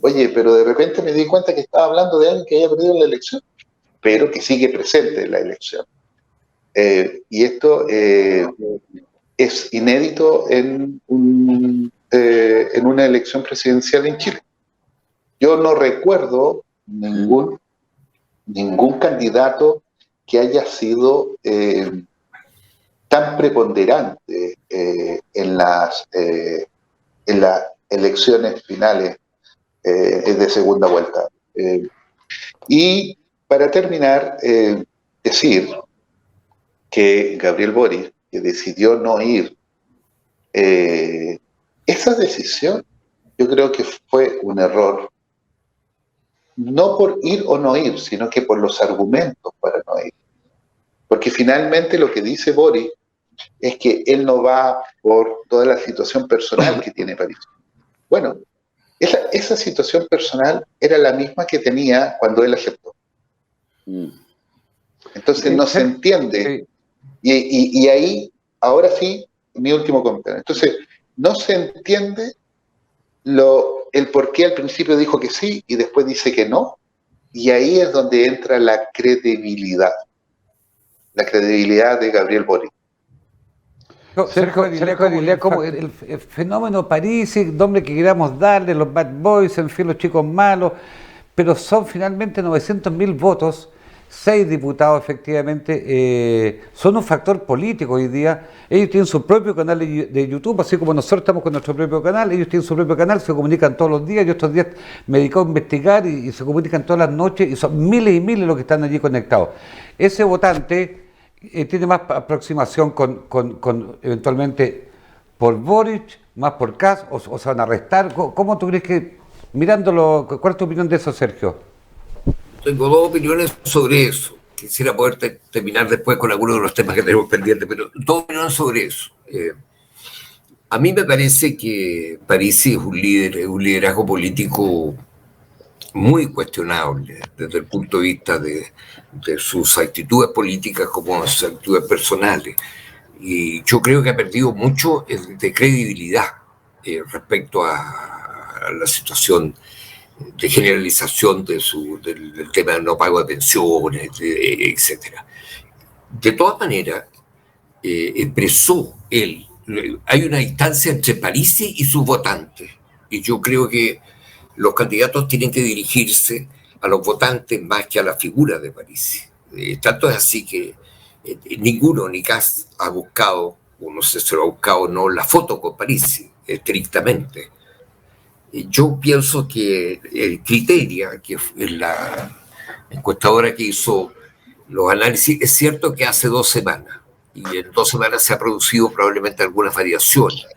Oye, pero de repente me di cuenta que estaba hablando de alguien que había perdido la elección, pero que sigue presente en la elección. Y esto es inédito en una elección presidencial en Chile. Yo no recuerdo ningún candidato que haya sido tan preponderante en las elecciones finales de segunda vuelta. Y para terminar, decir que Gabriel Boric, que decidió no ir, esa decisión yo creo que fue un error, no por ir o no ir, sino que por los argumentos para no ir. Porque finalmente lo que dice Boric es que él no va por toda la situación personal que tiene París. Bueno, esa situación personal era la misma que tenía cuando él aceptó. Entonces no se entiende. Y ahí, ahora sí, mi último comentario. Entonces, no se entiende el por qué al principio dijo que sí y después dice que no. Y ahí es donde entra la credibilidad de Gabriel Boric. Sergio Aguilera, como el fenómeno París, nombre que queramos darle, los bad boys, en fin, los chicos malos, pero son finalmente 900.000 votos, 6 diputados efectivamente, son un factor político hoy día. Ellos tienen su propio canal de YouTube, así como nosotros estamos con nuestro propio canal, ellos tienen su propio canal, se comunican todos los días. Yo estos días me dedico a investigar y se comunican todas las noches, y son miles y miles los que están allí conectados. Ese votante tiene más aproximación con eventualmente por Boric, más por Kast, o se van a arrestar. ¿Cómo tú crees que, mirándolo, cuál es tu opinión de eso, Sergio? Tengo dos opiniones sobre eso. Quisiera poder terminar después con algunos de los temas que tenemos pendientes, pero dos opiniones sobre eso. A mí me parece que Parisi es un liderazgo político muy cuestionable desde el punto de vista de sus actitudes políticas como sus actitudes personales. Y yo creo que ha perdido mucho de credibilidad respecto a la situación de generalización del tema del no pago de pensiones, etc. De todas maneras, expresó él, hay una distancia entre Parisi y sus votantes, y yo creo que los candidatos tienen que dirigirse a los votantes más que a la figura de Parisi. Tanto es así que ninguno, ni Kast, ha buscado, o no sé si lo ha buscado o no, la foto con Parisi, estrictamente. Yo pienso que el Criteria, que es la encuestadora que hizo los análisis, es cierto que hace 2 semanas, y en 2 semanas se ha producido probablemente algunas variaciones,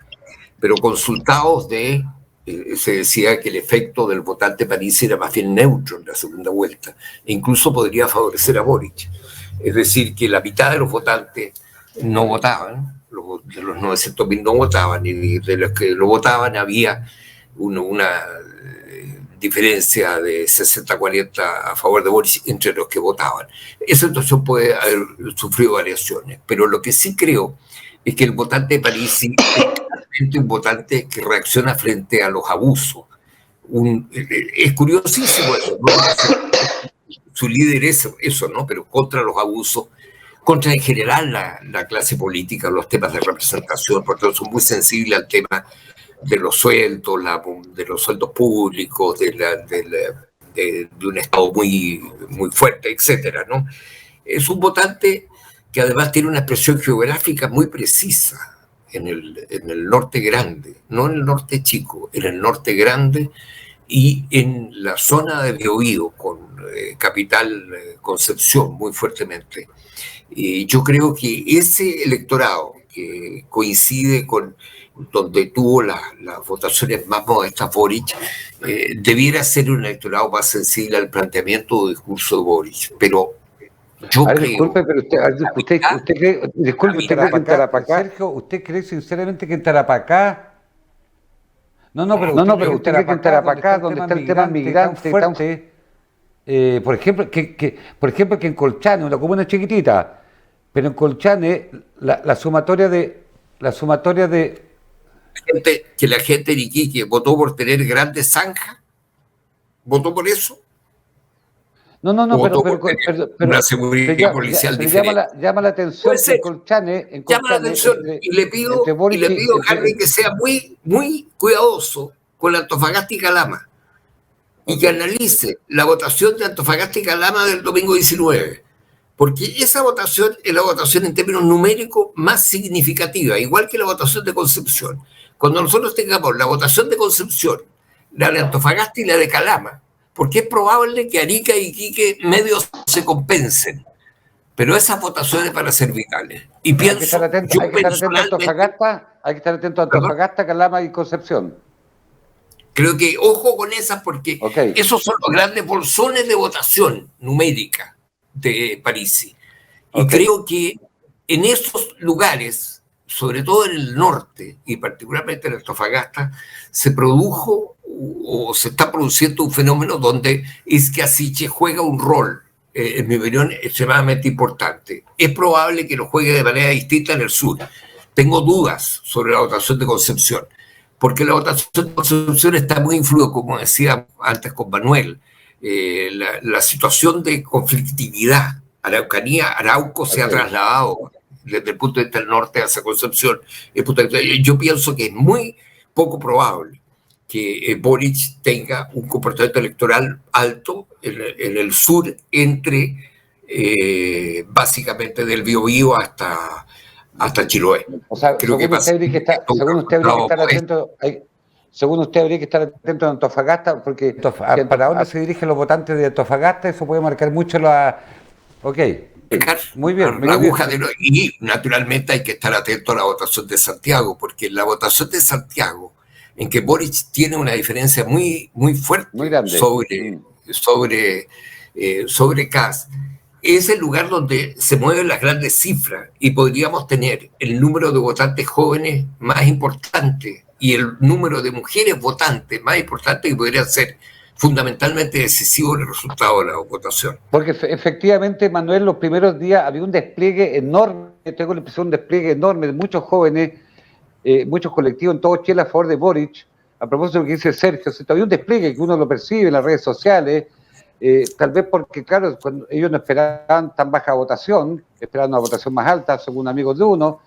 pero consultados se decía que el efecto del votante Parisi era más bien neutro en la segunda vuelta, e incluso podría favorecer a Boric. Es decir, que la mitad de los votantes no votaban, de los 900.000 no votaban, y de los que lo votaban había una diferencia de 60-40 a favor de Boric entre los que votaban. Esa situación puede haber sufrido variaciones, pero lo que sí creo es que el votante de Parisi es un votante que reacciona frente a los abusos. Es curiosísimo eso, ¿no? Su líder es eso, ¿no? Pero contra los abusos, contra en general la clase política, los temas de representación, porque son muy sensibles al tema de los sueldos, de los sueldos públicos, de un Estado muy, muy fuerte, etcétera, ¿no? Es un votante que además tiene una expresión geográfica muy precisa en el norte grande, no en el norte chico, en el norte grande y en la zona de Biobío, con capital Concepción muy fuertemente. Y yo creo que ese electorado que coincide con donde tuvo las votaciones más modestas Boric, debiera ser un electorado más sensible al planteamiento o discurso de Boric. Pero yo creo... Disculpe, pero usted cree, disculpe, ¿usted cree que en Tarapacá, Sergio, usted cree sinceramente que en Tarapacá... pero usted cree que en Tarapacá, donde está el tema migrante tan fuerte, por ejemplo, que en Colchane, una comuna chiquitita, pero en Colchane la sumatoria de que la gente de Iquique votó por tener grandes zanjas, votó por eso. pero una seguridad policial diferente. Llama la atención que en Colchane, llama la atención y le pido a Harry que sea muy, muy cuidadoso con Antofagasta y Calama y que analice la votación de Antofagasta y Calama del domingo 19, porque esa votación es la votación en términos numéricos más significativa, igual que la votación de Concepción. Cuando nosotros tengamos la votación de Concepción, la de Antofagasta y la de Calama, porque es probable que Arica y Iquique medios se compensen, pero esas votaciones van a ser vitales. Y pienso, hay que estar atento a Antofagasta, Calama y Concepción. Creo que ojo con esas porque esos son los grandes bolsones de votación numérica de Parisi. Y creo que en esos lugares, sobre todo en el norte y particularmente en Antofagasta, se produjo o se está produciendo un fenómeno donde Izquierda Siche juega un rol, en mi opinión, extremadamente importante. Es probable que lo juegue de manera distinta en el sur. Tengo dudas sobre la votación de Concepción, porque la votación de Concepción está muy influida, como decía antes con Manuel, la situación de conflictividad. Arauco se ha trasladado desde el punto de vista del norte hacia Concepción. Yo pienso que es muy poco probable que Boric tenga un comportamiento electoral alto en el sur, entre básicamente del Biobío hasta Chiloé. O sea, según usted habría que estar atento a Antofagasta, porque para dónde se dirigen los votantes de Antofagasta, eso puede marcar mucho la... Muy bien. Y naturalmente hay que estar atento a la votación de Santiago, porque la votación de Santiago, en que Boric tiene una diferencia muy, muy fuerte muy grande sobre Kast, es el lugar donde se mueven las grandes cifras y podríamos tener el número de votantes jóvenes más importante y el número de mujeres votantes más importante, que podría ser fundamentalmente decisivo en el resultado de la votación. Porque efectivamente, Manuel, los primeros días había un despliegue enorme, tengo la impresión, un despliegue enorme de muchos jóvenes, muchos colectivos en todo Chile a favor de Boric. A propósito de lo que dice Sergio, había un despliegue que uno lo percibe en las redes sociales, tal vez porque, claro, cuando ellos no esperaban tan baja votación, esperaban una votación más alta, según amigos de uno,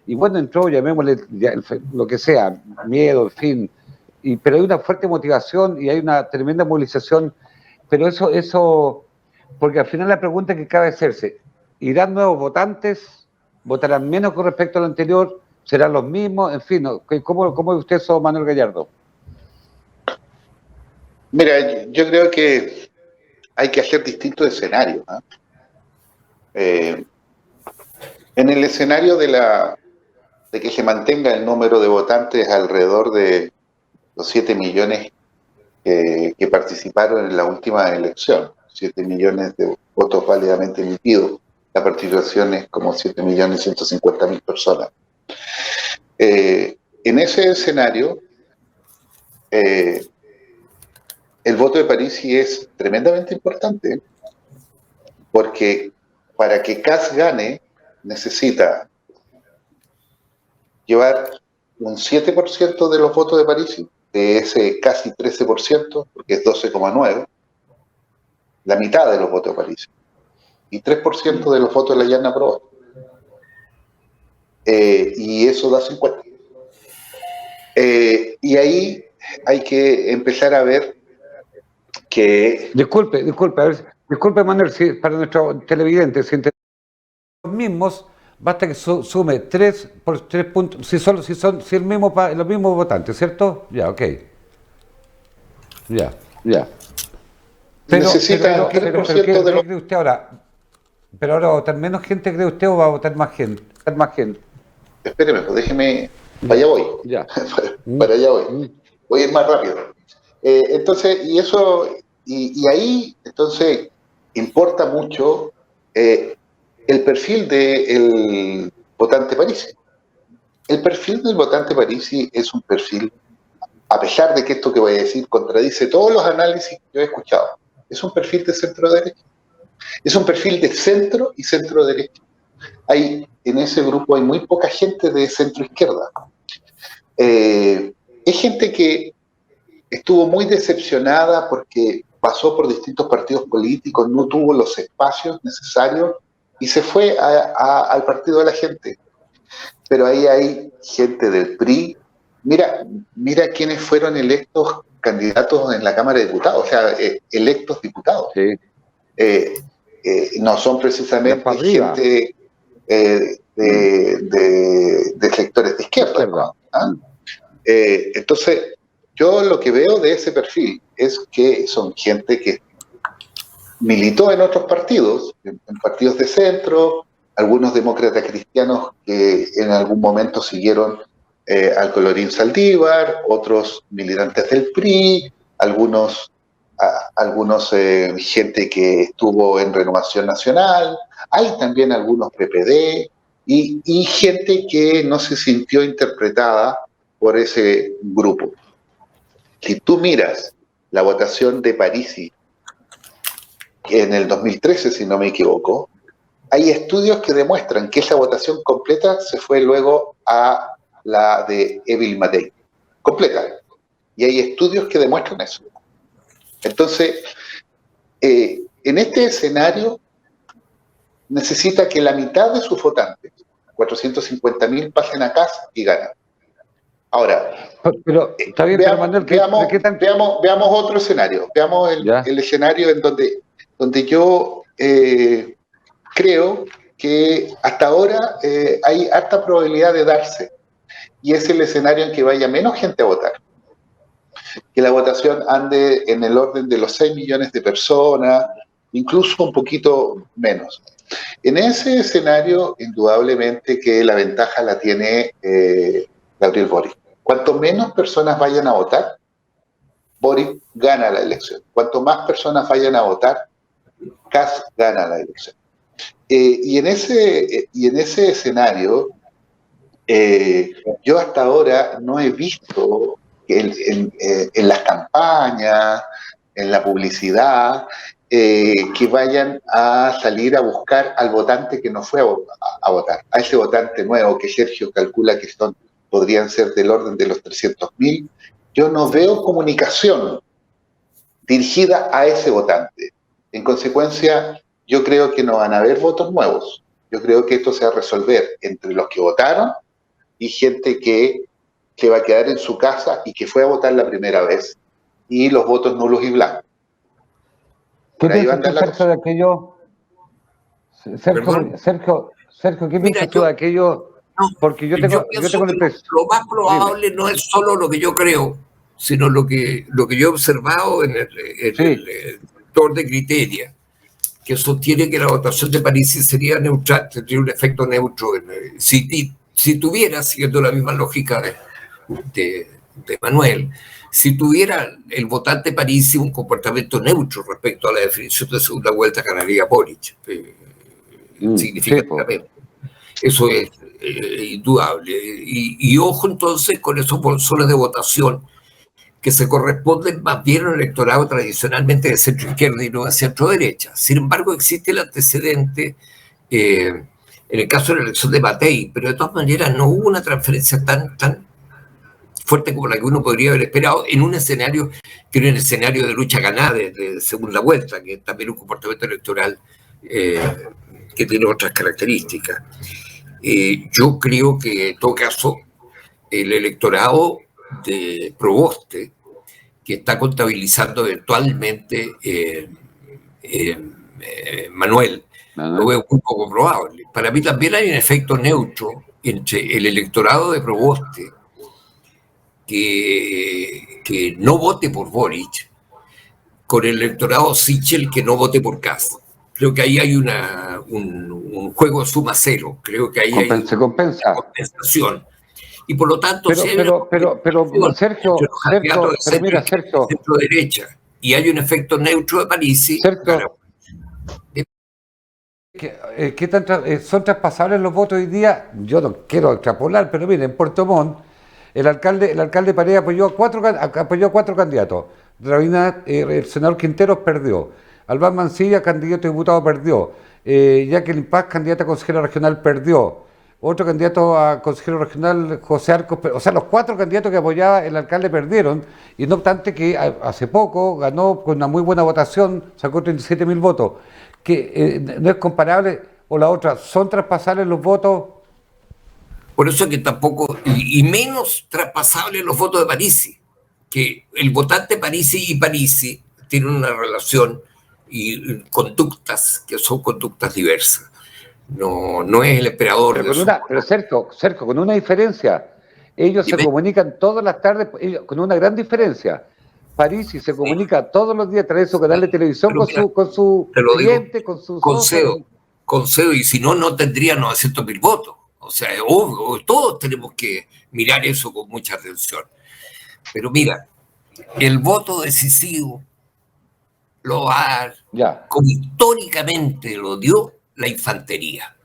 y bueno, entró, llamémosle lo que sea, miedo, en fin, pero hay una fuerte motivación y hay una tremenda movilización, pero eso, porque al final la pregunta que cabe hacerse, ¿irán nuevos votantes? ¿Votarán menos con respecto al anterior? ¿Serán los mismos? En fin, ¿cómo ve usted eso, Manuel Gallardo? Mira, yo creo que hay que hacer distintos escenarios, ¿no? En el escenario de que se mantenga el número de votantes alrededor de los 7 millones que participaron en la última elección, 7 millones de votos válidamente emitidos, la participación es como 7.150.000 personas. En ese escenario, el voto de Parisi es tremendamente importante, porque para que Kast gane necesita llevar un 7% de los votos de Parisi, de ese casi 13%, porque es 12,9%, la mitad de los votos de Parisi, y 3% de los votos de la Llana Proboste. Y eso da 50. Y ahí hay que empezar a ver que... Disculpe, Manuel, si para nuestros televidentes, si los mismos, basta que sume 3 por 3 puntos, si son los mismos votantes, ¿cierto? Ya, ok. Ya. Pero, necesita 3% de los... ¿cree usted ahora? ¿Pero ahora va a votar menos gente, cree usted, o va a votar más gente? Espéreme, pues déjeme... Para allá voy. Ya. Para allá voy. Voy a ir más rápido. Entonces, y ahí, entonces, importa mucho el perfil del votante Parisi. El perfil del votante Parisi es un perfil, a pesar de que esto que voy a decir contradice todos los análisis que yo he escuchado, es un perfil de centro-derecha. Es un perfil de centro y centro-derecha. En ese grupo hay muy poca gente de centro-izquierda. Es gente que estuvo muy decepcionada porque pasó por distintos partidos políticos, no tuvo los espacios necesarios y se fue al partido de la gente. Pero ahí hay gente del PRI. Mira quiénes fueron electos candidatos en la Cámara de Diputados, o sea, electos diputados. Sí. No son precisamente gente de sectores de izquierda. ¿No? ¿Ah? Entonces, yo lo que veo de ese perfil es que son gente que militó en otros partidos, en partidos de centro, algunos demócratas cristianos que en algún momento siguieron al Colorín Saldívar, otros militantes del PRI, algunos gente que estuvo en Renovación Nacional, hay también algunos PPD y gente que no se sintió interpretada por ese grupo. Si tú miras la votación de Parisi en el 2013, si no me equivoco, hay estudios que demuestran que esa votación completa se fue luego a la de Evil Matei, completa. Y hay estudios que demuestran eso. Entonces, en este escenario, necesita que la mitad de sus votantes, 450.000, pasen a Kast y ganan. Ahora, pero está bien, veamos otro escenario. Veamos el escenario en donde yo creo que hasta ahora hay alta probabilidad de darse. Y es el escenario en que vaya menos gente a votar. Que la votación ande en el orden de los 6 millones de personas, incluso un poquito menos. En ese escenario, indudablemente que la ventaja la tiene Gabriel Boric. Cuanto menos personas vayan a votar, Boric gana la elección. Cuanto más personas vayan a votar, Kast gana la elección. Y en ese escenario, yo hasta ahora no he visto en las campañas, en la publicidad, que vayan a salir a buscar al votante que no fue a votar, a ese votante nuevo que Sergio calcula que podrían ser del orden de los 300.000. Yo no veo comunicación dirigida a ese votante. En consecuencia, yo creo que no van a haber votos nuevos. Yo creo que esto se va a resolver entre los que votaron y gente que va a quedar en su casa y que fue a votar la primera vez, y los votos nulos y blancos. ¿Qué piensas tú, Sergio, de aquello? Sergio, ¿qué piensas tú de aquello? No, porque yo tengo la impresión. Lo más probable no es solo lo que yo creo, sino lo que yo he observado en el sector de Criteria, que sostiene que la votación de Parisi sería neutral, tendría un efecto neutro si tuviera, siguiendo la misma lógica de Manuel, si tuviera el votante Parisi un comportamiento neutro respecto a la definición de segunda vuelta, ganaría Boric, significativamente. Eso es indudable. Y ojo entonces con esos bolsones de votación que se corresponden más bien al electorado tradicionalmente de centro-izquierda y no de centro-derecha. Sin embargo, existe el antecedente en el caso de la elección de Matei, pero de todas maneras no hubo una transferencia tan fuerte como la que uno podría haber esperado en un escenario que era un escenario de lucha ganada de segunda vuelta, que es también un comportamiento electoral que tiene otras características. Yo creo que en todo caso el electorado de Proboste, que está contabilizando eventualmente Manuel, lo veo muy poco probable. Para mí también hay un efecto neutro entre el electorado de Proboste que no vote por Boric con el electorado Sichel que no vote por Kast. Creo que ahí hay un juego suma cero. Creo que ahí hay una compensación. Y por lo tanto, pero Sergio, mira, Sergio, centro derecha, y hay un efecto neutro de Parisi. Sergio, ¿son traspasables los votos hoy día? Yo no quiero extrapolar, pero miren, en Puerto Montt, el alcalde Paredes apoyó a cuatro candidatos. Rabina, el senador Quinteros perdió. Albán Mancilla, candidato a diputado, perdió. Jacqueline Paz, candidata a consejera regional, perdió. otro candidato a consejero regional, José Arcos, o sea, los 4 candidatos que apoyaba el alcalde perdieron, y no obstante que hace poco ganó con una muy buena votación, sacó 37.000 votos, que no es comparable, o la otra, ¿son traspasables los votos? Por eso que tampoco, y menos traspasables los votos de Parisi, que el votante Parisi y Parisi tienen una relación y conductas que son conductas diversas. No es el esperador. Pero Sergio, con una diferencia. Ellos se comunican todas las tardes, con una gran diferencia. Parisi se comunica todos los días a través de su canal de televisión con su cliente, con su Concedo, y si no tendría 900.000 votos. O sea, es obvio, todos tenemos que mirar eso con mucha atención. Pero mira, el voto decisivo lo va a dar, como históricamente lo dio, la infantería.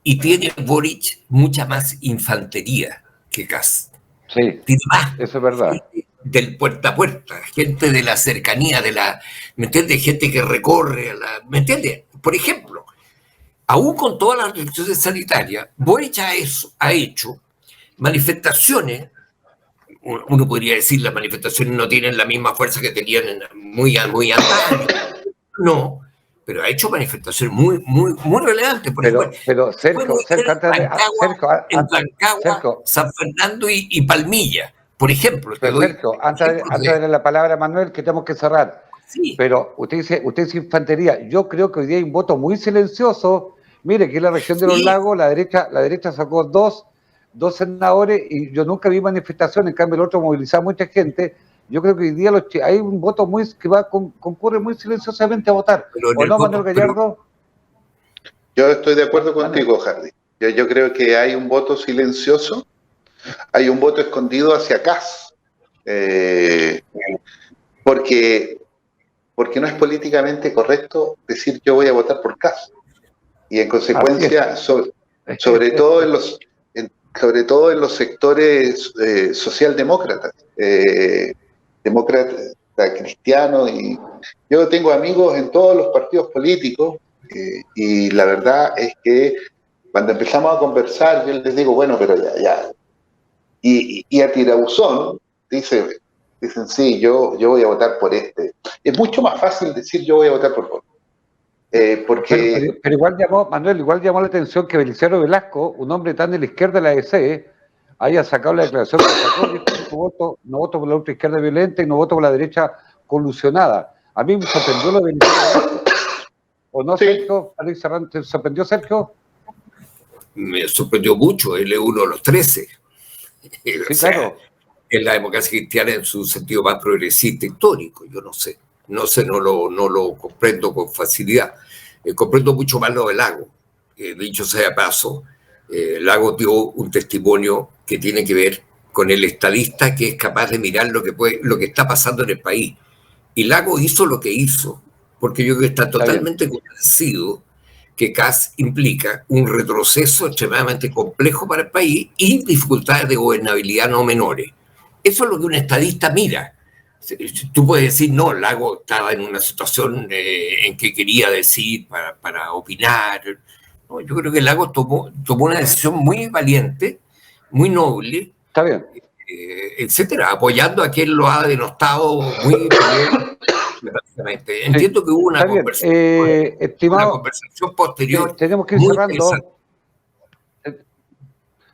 Y tiene Boric mucha más infantería que Kast. Sí, tiene más, eso es verdad. Del puerta a puerta, gente de la cercanía, ¿me entiendes? Gente que recorre, ¿me entiendes? Por ejemplo, aún con todas las restricciones sanitarias, Boric ha hecho manifestaciones. Uno podría decir las manifestaciones no tienen la misma fuerza que tenían muy antaño. No, pero ha hecho manifestaciones muy relevantes. Pero Sergio, en Rancagua, San Fernando y Palmilla, por ejemplo. Sergio, antes de darle la palabra a Manuel, que tenemos que cerrar. Sí. Pero usted dice infantería. Yo creo que hoy día hay un voto muy silencioso. Mire, que en la región de los lagos, la derecha sacó dos senadores y yo nunca vi manifestaciones, en cambio el otro movilizaba mucha gente. Yo creo que hoy día hay un voto que concurre muy silenciosamente a votar. ¿O no, Manuel Gallardo? Yo estoy de acuerdo contigo, Hardy. Yo creo que hay un voto silencioso, hay un voto escondido hacia Kast, porque no es políticamente correcto decir yo voy a votar por Kast. Y en consecuencia, sobre todo en los sectores socialdemócratas, demócratas cristianos, y yo tengo amigos en todos los partidos políticos, y la verdad es que cuando empezamos a conversar, yo les digo, bueno, pero ya. Y a tirabuzón dicen, sí, yo voy a votar por este. Es mucho más fácil decir yo voy a votar por otro. Porque... Pero igual llamó la atención que Belisario Velasco, un hombre tan de la izquierda de la ADC, haya sacado la declaración que sacó, no voto por la ultra izquierda violenta y no voto por la derecha colusionada. A mí me sorprendió lo de Belisario Velasco. ¿O no, sí. Sergio? ¿Te sorprendió, Sergio? Me sorprendió mucho, él es uno de los 13. Sí, claro. Es la democracia cristiana en su sentido más progresista histórico, yo no sé. No lo comprendo con facilidad. Comprendo mucho más lo de Lago. Dicho sea de paso, Lago dio un testimonio que tiene que ver con el estadista que es capaz de mirar lo que está pasando en el país. Y Lago hizo lo que hizo, porque yo creo que está totalmente convencido que Kast implica un retroceso extremadamente complejo para el país y dificultades de gobernabilidad no menores. Eso es lo que un estadista mira. Tú puedes decir, no, Lago estaba en una situación en que quería decir para opinar. No, yo creo que Lago tomó una decisión muy valiente, muy noble, está bien, etcétera, apoyando a quien lo ha denostado muy bien. Entiendo que hubo una conversación posterior. Tenemos que ir cerrando.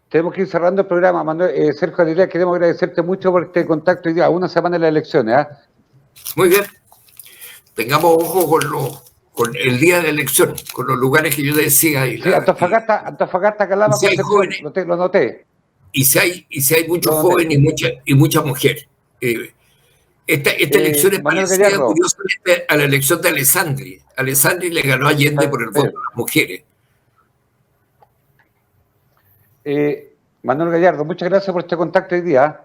Tenemos que ir cerrando el programa, Manuel. Sergio Aguilera, queremos agradecerte mucho por este contacto hoy día, una semana de las elecciones. Muy bien. Tengamos ojo con el día de la elección, con los lugares que yo decía. Sí, Antofagasta, Calama, si lo noté. Y si hay muchos jóvenes y muchas mujeres. Esta elección es parecida curiosamente a la elección de Alessandri. Alessandri le ganó a Allende por el voto de las mujeres. Manuel Gallardo, muchas gracias por este contacto hoy día.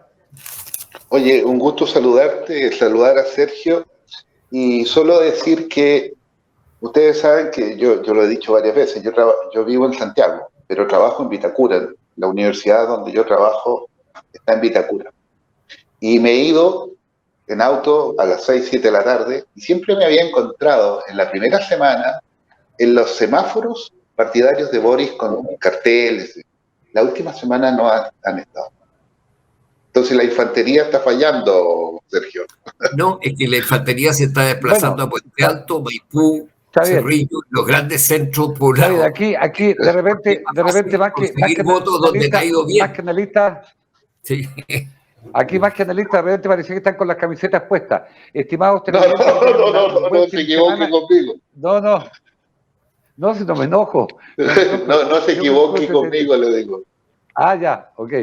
Oye, un gusto saludarte, saludar a Sergio, y solo decir que ustedes saben que yo lo he dicho varias veces, yo vivo en Santiago, pero trabajo en Vitacura. La universidad donde yo trabajo está en Vitacura. Y me he ido en auto a las 6, 7 de la tarde, y siempre me había encontrado en la primera semana en los semáforos partidarios de Boris con carteles. La última semana no han estado. Entonces la infantería está fallando, Sergio. No, es que la infantería se está desplazando a Puente Alto, Maipú, Cerrillo, los grandes centros poblados. Aquí de repente más que votos donde te ha ido bien. Más que analistas, sí. Aquí más que analistas, de repente parecía que están con las camisetas puestas. Estimados televidentes, no se equivoque conmigo. No, si no me enojo. No se equivoque conmigo, le digo. Ah, ya, ok.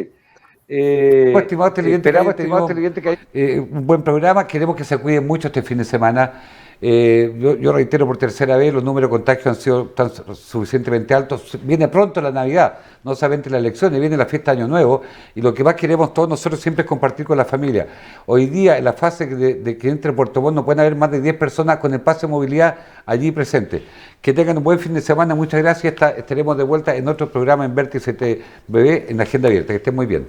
Estimados televidentes, que hay un buen programa. Queremos que se cuiden mucho este fin de semana. Yo reitero por tercera vez, los números de contagios han sido tan suficientemente altos. Viene pronto la Navidad, no solamente las elecciones, viene la fiesta de Año Nuevo, y lo que más queremos todos nosotros siempre es compartir con la familia. Hoy día, en la fase de que entre Puerto Montt, no pueden haber más de 10 personas con el pase de movilidad allí presentes. Que tengan un buen fin de semana, muchas gracias. Estaremos de vuelta en otro programa en Vértice TV en la Agenda Abierta. Que estén muy bien.